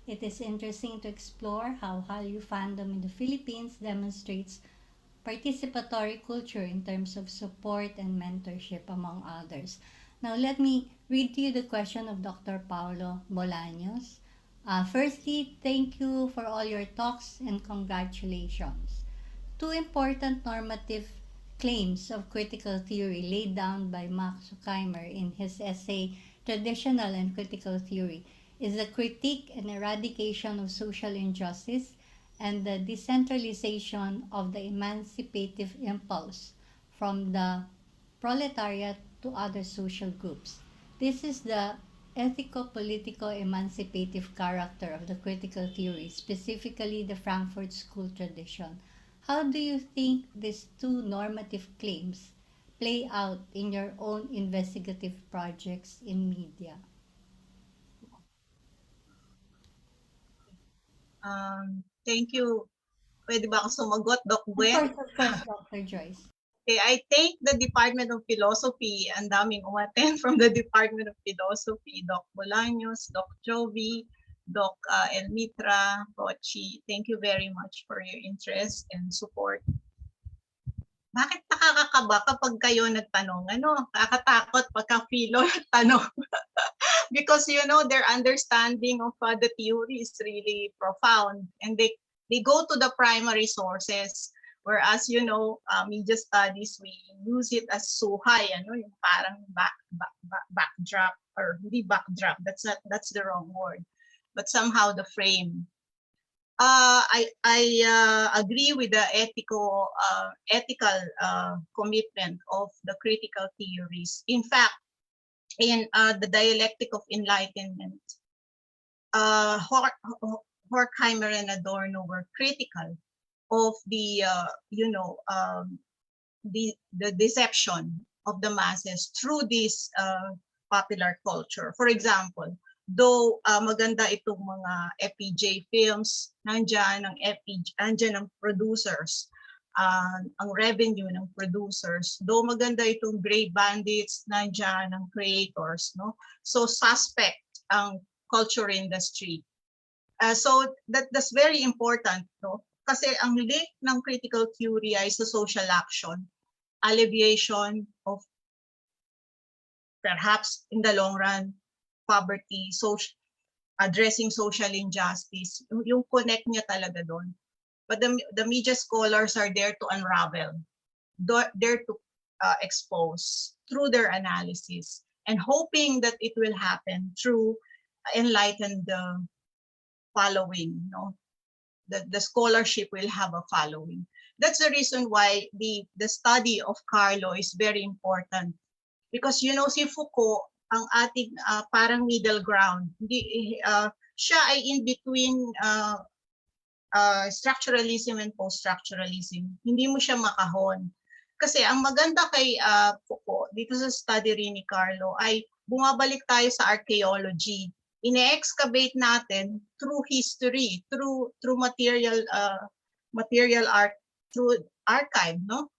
It is interesting to explore how Hallyu fandom in the Philippines demonstrates participatory culture in terms of support and mentorship, among others. Now, let me read to you the question of Dr. Paulo Bolaños. Firstly, thank you for all your talks and congratulations. Two important normative claims of critical theory laid down by Max Horkheimer in his essay Traditional and Critical Theory is the critique and eradication of social injustice and the decentralization of the emancipative impulse from the proletariat to other social groups. This is the ethico-political emancipative character of the critical theory, specifically the Frankfurt School tradition. How do you think these two normative claims play out in your own investigative projects in media? Thank you. Pwede ba ako sumagot, Doc Of Gwen? course, Dr. Joyce. Okay, I think the Department of Philosophy, ang daming umaten from the Department of Philosophy, Doc Bolaños, Doc Jovi, Doc Elmitra, Pochi, thank you very much for your interest and support. Bakit nakakakaba kapag kayo nagtanong? Ano, kakatakot pagka Philo nagtanong. Because, you know, their understanding of the theory is really profound. And they go to the primary sources. Whereas, you know, media studies, we use it as suhay, ano, yung parang backdrop, or hindi backdrop, that's the wrong word. But somehow the frame. I agree with the ethical commitment of the critical theories. In fact, in the dialectic of enlightenment, Horkheimer and Adorno were critical of the the deception of the masses through this popular culture. For example, though maganda itong mga FPJ films, nandiyan ang producers, ang revenue ng producers. Though maganda itong Great Bandits, nandiyan ang creators, no? So suspect ang culture industry. So that's very important, no? Kasi ang link ng critical theory ay sa social action, alleviation of perhaps in the long run poverty, addressing social injustice, yung connect niya talaga doon. But the media scholars are there to unravel, there to expose through their analysis, and hoping that it will happen through enlightened following. No, the scholarship will have a following. That's the reason why the study of Carlo is very important, because you know si Foucault, ang ating parang middle ground. Siya ay in between structuralism and post-structuralism. Hindi mo siya makahon. Kasi ang maganda kay Foucault, dito sa study rin ni Carlo, ay bumabalik tayo sa archaeology. Ine-excavate natin through history, through material art, through archive, no?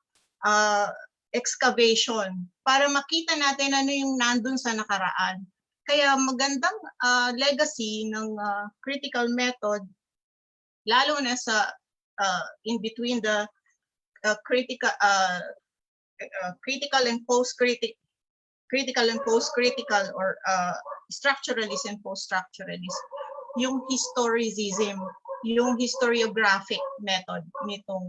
Excavation, para makita natin ano yung nandun sa nakaraan. Kaya magandang legacy ng critical method, lalo na sa in between the critical and post-critical, or structuralist and post-structuralist, yung historicism, yung historiographic method nitong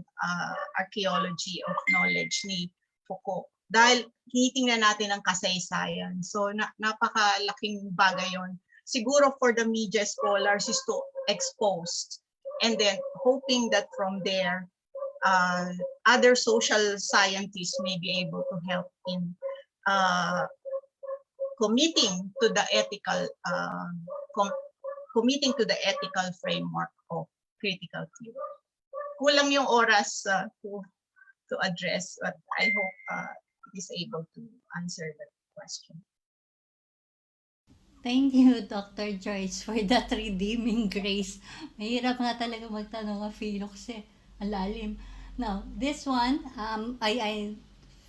archaeology of knowledge ni Foucault. Dahil tinitingnan natin ang kasaysayan. So napakalaking bagay yon. Siguro for the media scholars is to expose, and then hoping that from there other social scientists may be able to help in committing to the ethical framework of critical theory. Kulang yung oras to address, but I hope it is able to answer that question. Thank you, Dr. Joyce, for that redeeming grace. Mahirap nga talaga magtanong ang Philo kasi ang lalim. Now, this one, I've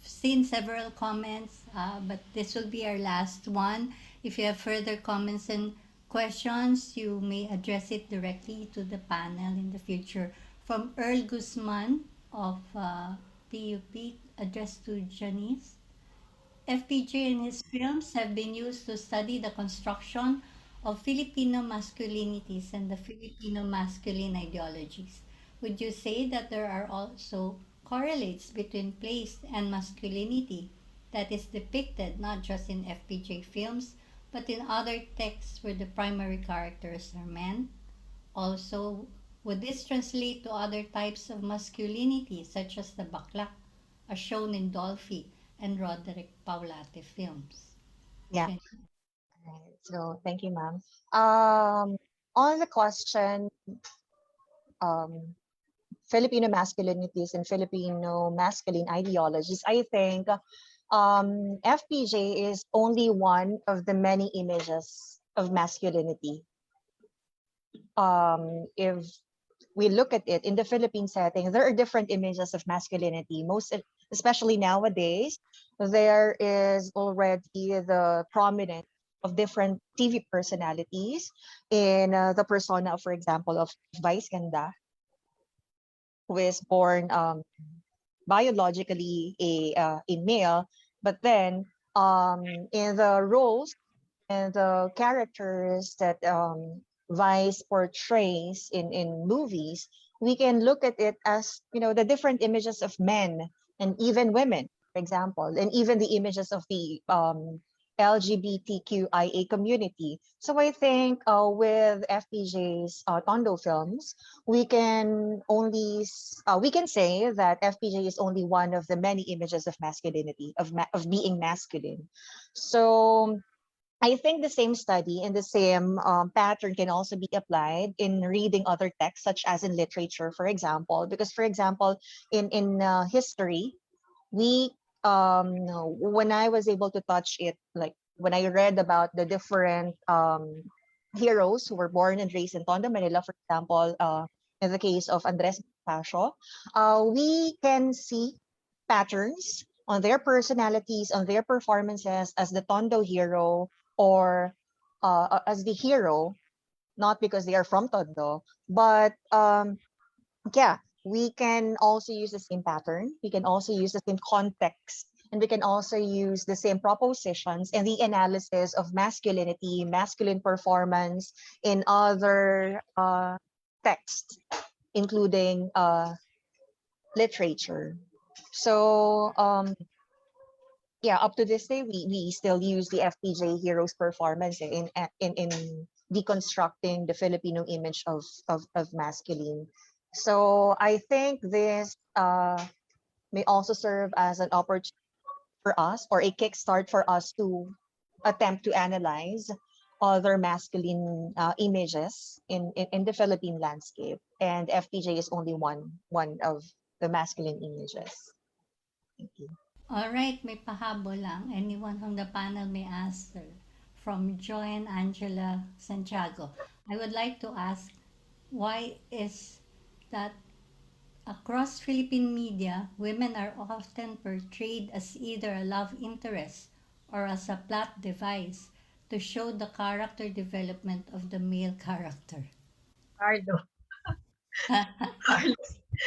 seen several comments, but this will be our last one. If you have further comments and questions, you may address it directly to the panel in the future. From Earl Guzman of PUP, addressed to Janice. FPJ and his films have been used to study the construction of Filipino masculinities and the Filipino masculine ideologies. Would you say that there are also correlates between place and masculinity that is depicted not just in FPJ films, but in other texts where the primary characters are men? Also, would this translate to other types of masculinity, such as the bakla, as shown in Dolphy and Roderick Paulate films? Yeah. Okay. Right. So thank you, ma'am. On the question, Filipino masculinities and Filipino masculine ideologies, I think FPJ is only one of the many images of masculinity. If we look at it in the Philippine setting, there are different images of masculinity. Especially nowadays, there is already the prominent different TV personalities in the persona, for example, of Vice Ganda, who is born biologically a male, but then in the roles and the characters that Vice portrays in movies, we can look at it as, the different images of men and even women, for example, and even the images of the LGBTQIA community. So I think with FPJ's Tondo films, we can say that FPJ is only one of the many images of masculinity, of being masculine. So I think the same study and the same pattern can also be applied in reading other texts, such as in literature, for example. Because, for example, in history, we when I was able to touch it, like when I read about the different heroes who were born and raised in Tondo, Manila, for example, in the case of Andres Bonifacio, we can see patterns on their personalities, on their performances as the Tondo hero, or as the hero, not because they are from Tondo, but yeah, we can also use the same pattern. We can also use the same context, and we can also use the same propositions and the analysis of masculinity, masculine performance in other texts, including literature. So yeah, up to this day, we still use the FPJ hero's performance in deconstructing the Filipino image of masculine. So I think this may also serve as an opportunity for us, or a kickstart for us, to attempt to analyze other masculine images in the Philippine landscape. And FPJ is only one of the masculine images. Thank you. All right, may pahabol lang. Anyone from the panel may answer. From Joy and Angela Santiago, I would like to ask, why is that across Philippine media, women are often portrayed as either a love interest or as a plot device to show the character development of the male character? Carlo. Carlo.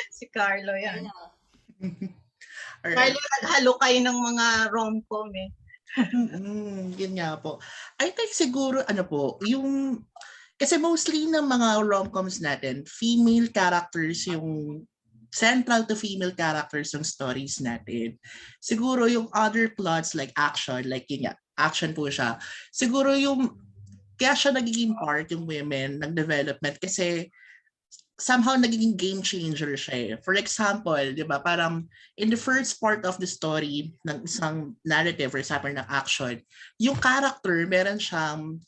Si Carlo yan. Carlo. Alright. Carlo, naghalo kayo ng mga rom-com eh. Yun nga po. I think siguro yung kasi mostly ng mga rom-coms natin, female characters yung central to female characters ng stories natin. Siguro yung other plots like action, like yun nga, action po siya. Siguro yung kaya siya nagiging part yung women ng development kasi somehow nagiging game changer siya eh. For example, di ba, parang in the first part of the story ng isang narrative or example ng action, yung character meron siyang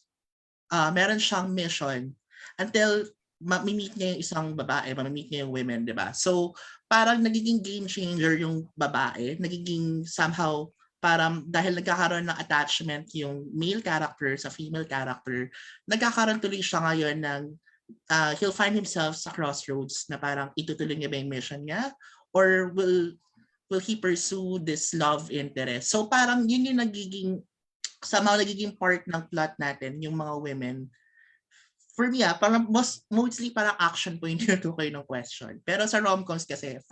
mission until ma-meet niya yung isang babae, ma-meet niya yung women, di ba? So, parang nagiging game changer yung babae, nagiging somehow parang dahil nagkakaroon ng attachment yung male character sa female character, nagkakaroon tuloy siya ngayon ng he'll find himself sa crossroads na parang itutuloy niya ba yung mission niya or will he pursue this love interest. So parang yun yung somehow nagiging part ng plot natin, yung mga women. For me, parang mostly parang action po yung tinutukoy ng question. Pero sa rom-coms kasi,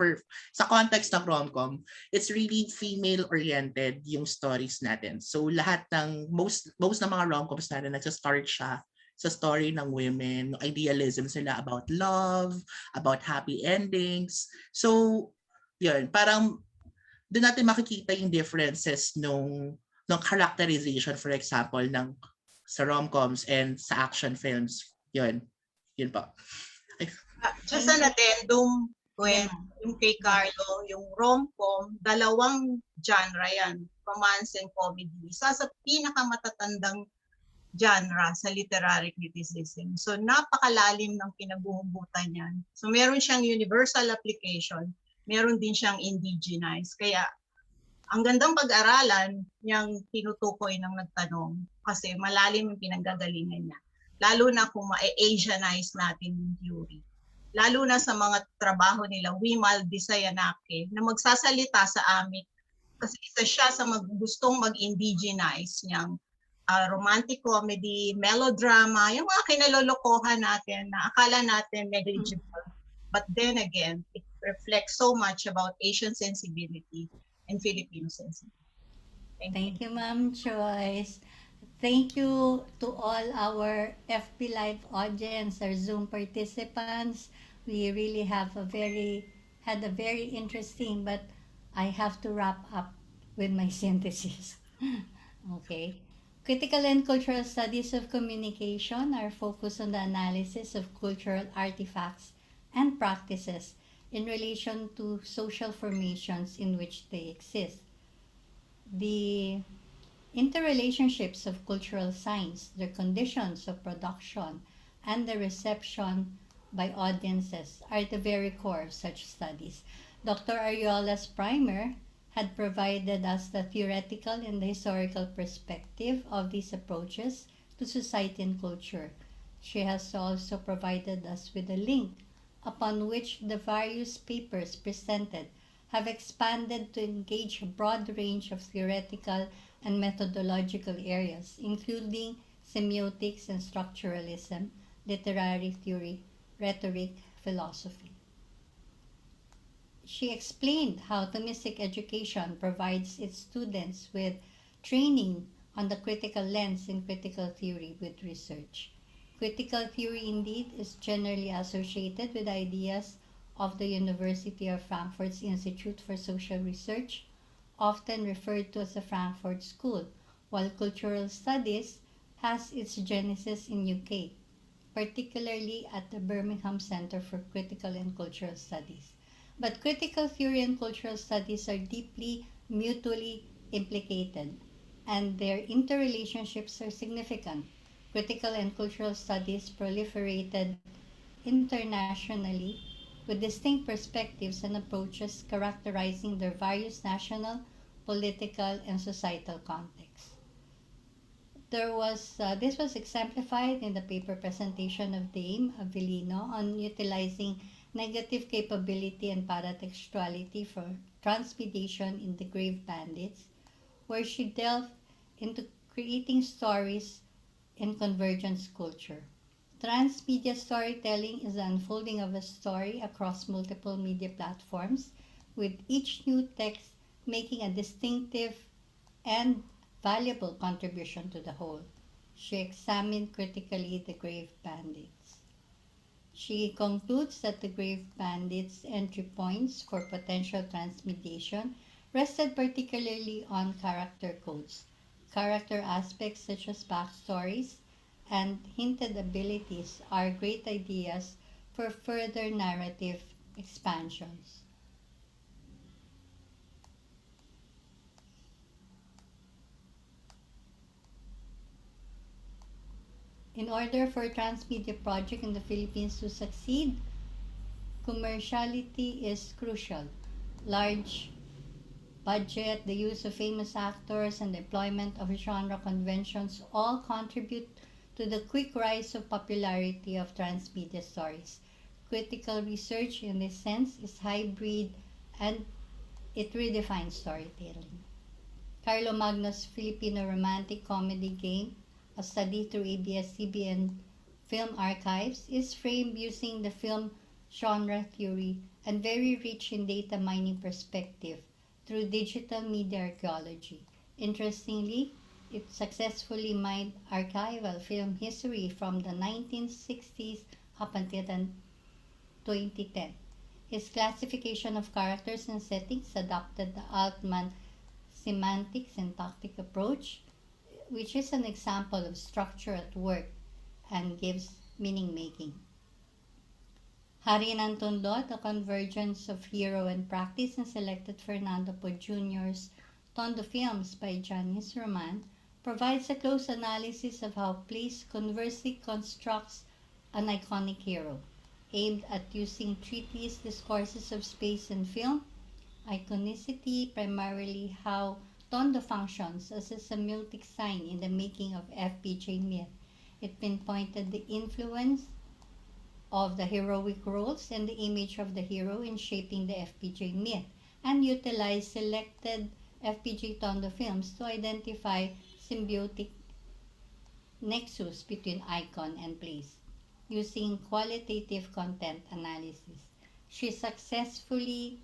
sa context ng rom-com, it's really female-oriented yung stories natin. So lahat ng, most ng mga rom-coms natin, nagsa-start siya sa story ng women, idealism sila about love, about happy endings. So, yun, parang doon natin makikita yung differences nung characterization, for example, sa rom-coms and sa action films. Yun pa. Just an addendum, when yung kay Carlo, yung rom-com, dalawang genre yan, romance and comedy. Isa sa pinakamatatandang genre sa literary criticism. So napakalalim ng pinaghuhugutan niyan. So meron siyang universal application, meron din siyang indigenized. Kaya ang gandang pag-aralan niyang tinutukoy ng nagtanong kasi malalim yung pinanggagalingan niya. Lalo na kung ma-Asianize natin yung theory. Lalo na sa mga trabaho nila, Wimal Disayanake, na magsasalita sa amin kasi isa siya sa gustong mag-indigenize niyang romantic comedy, melodrama, yung mga kinalolokohan natin na akala natin negligible. But then again, it reflects so much about Asian sensibility and Filipino sensibility. Thank you, Ma'am Joyce. Thank you to all our FB Live audience, our Zoom participants. We really had a very interesting, but I have to wrap up with my synthesis. Okay. Critical and cultural studies of communication are focused on the analysis of cultural artifacts and practices in relation to social formations in which they exist. The interrelationships of cultural signs, their conditions of production, and the reception by audiences are the very core of such studies. Dr. Ariola's primer had provided us the theoretical and the historical perspective of these approaches to society and culture. She has also provided us with a link upon which the various papers presented have expanded to engage a broad range of theoretical and methodological areas, including semiotics and structuralism, literary theory, rhetoric, philosophy. She explained how Thomistic education provides its students with training on the critical lens in critical theory with research. Critical theory, indeed, is generally associated with ideas of the University of Frankfurt's Institute for Social Research, often referred to as the Frankfurt School, while cultural studies has its genesis in UK, particularly at the Birmingham Center for Critical and Cultural Studies. But critical theory and cultural studies are deeply mutually implicated, and their interrelationships are significant. Critical and cultural studies proliferated internationally with distinct perspectives and approaches characterizing their various national, political, and societal contexts. This was exemplified in the paper presentation of Dame Avelino on utilizing negative capability and paratextuality for transmediation in The Grave Bandits, where she delved into creating stories in convergence culture. Transmedia storytelling is the unfolding of a story across multiple media platforms, with each new text making a distinctive and valuable contribution to the whole. She examined critically The Grave Bandits. She concludes that The Grave Bandits' entry points for potential transmediation rested particularly on character codes, character aspects such as backstories, and hinted abilities are great ideas for further narrative expansions. In order for a transmedia project in the Philippines to succeed, commerciality is crucial. Large budget, the use of famous actors, and the employment of genre conventions all contribute to the quick rise of popularity of transmedia stories. Critical research in this sense is hybrid and it redefines storytelling. Carlo Magno's Filipino romantic comedy game, a study through ABS-CBN film archives, is framed using the film genre theory and very rich in data mining perspective through digital media archaeology. Interestingly, it successfully mined archival film history from the 1960s up until the 2010. His classification of characters and settings adopted the Altman semantic syntactic approach, which is an example of structure at work and gives meaning making. Hari ng Tondo, the convergence of hero and practice, and selected Fernando Po Jr.'s Tondo films by Janice Roman, provides a close analysis of how place conversely constructs an iconic hero, aimed at using treatise discourses of space and film, iconicity, primarily how Tondo functions as a semiotic sign in the making of Fpj myth. It pinpointed the influence of the heroic roles and the image of the hero in shaping the Fpj myth, and utilized selected Fpj Tondo films to identify symbiotic nexus between icon and place using qualitative content analysis. She successfully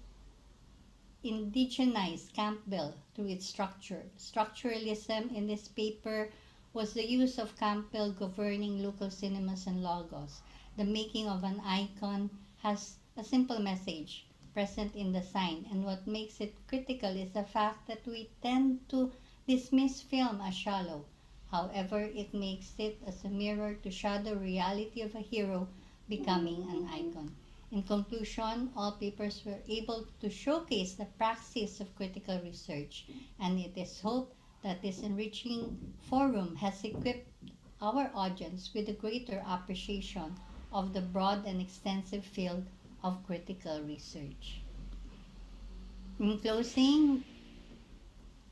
indigenized Campbell through its structure. Structuralism in this paper was the use of Campbell governing local cinemas and logos. The making of an icon has a simple message present in the sign, and what makes it critical is the fact that we tend to dismiss film as shallow. However, it makes it as a mirror to shadow reality of a hero becoming an icon. In conclusion, all papers were able to showcase the praxis of critical research, and it is hoped that this enriching forum has equipped our audience with a greater appreciation of the broad and extensive field of critical research. In closing,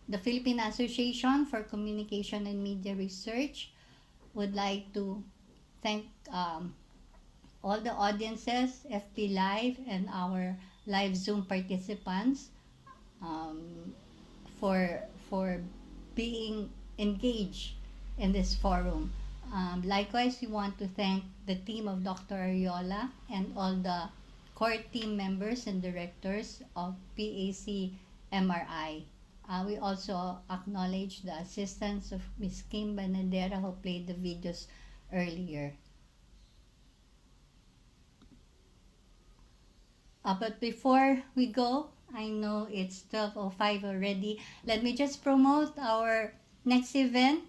the Philippine Association for Communication and Media Research would like to thank all the audiences, FP Live, and our live Zoom participants um, for being engaged in this forum. Likewise, we want to thank the team of Dr. Ariola and all the core team members and directors of PACMRI. We also acknowledge the assistance of Ms. Kim Banadera who played the videos earlier. But before we go, I know it's 12:05 already. Let me just promote our next event,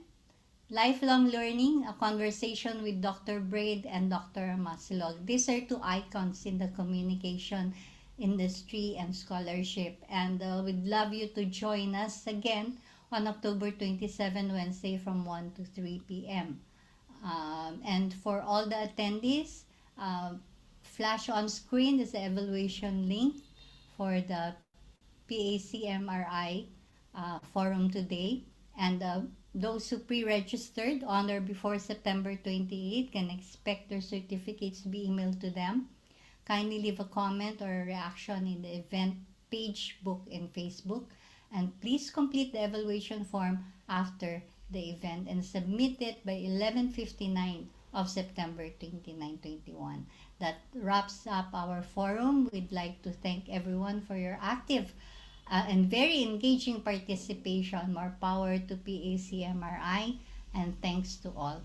Lifelong Learning, a conversation with Dr. Braid and Dr. Masilog. These are two icons in the communication industry and scholarship. And we'd love you to join us again on October 27, Wednesday from 1 to 3 p.m. And for all the attendees, flash on screen is the evaluation link for the PACMRI forum today. And those who pre-registered on or before September 28 can expect their certificates to be emailed to them. Kindly leave a comment or a reaction in the event page, book, and Facebook. And please complete the evaluation form after the event and submit it by 11:59 of September 29-21. That wraps up our forum. We'd like to thank everyone for your active and very engaging participation. More power to PACMRI, and thanks to all.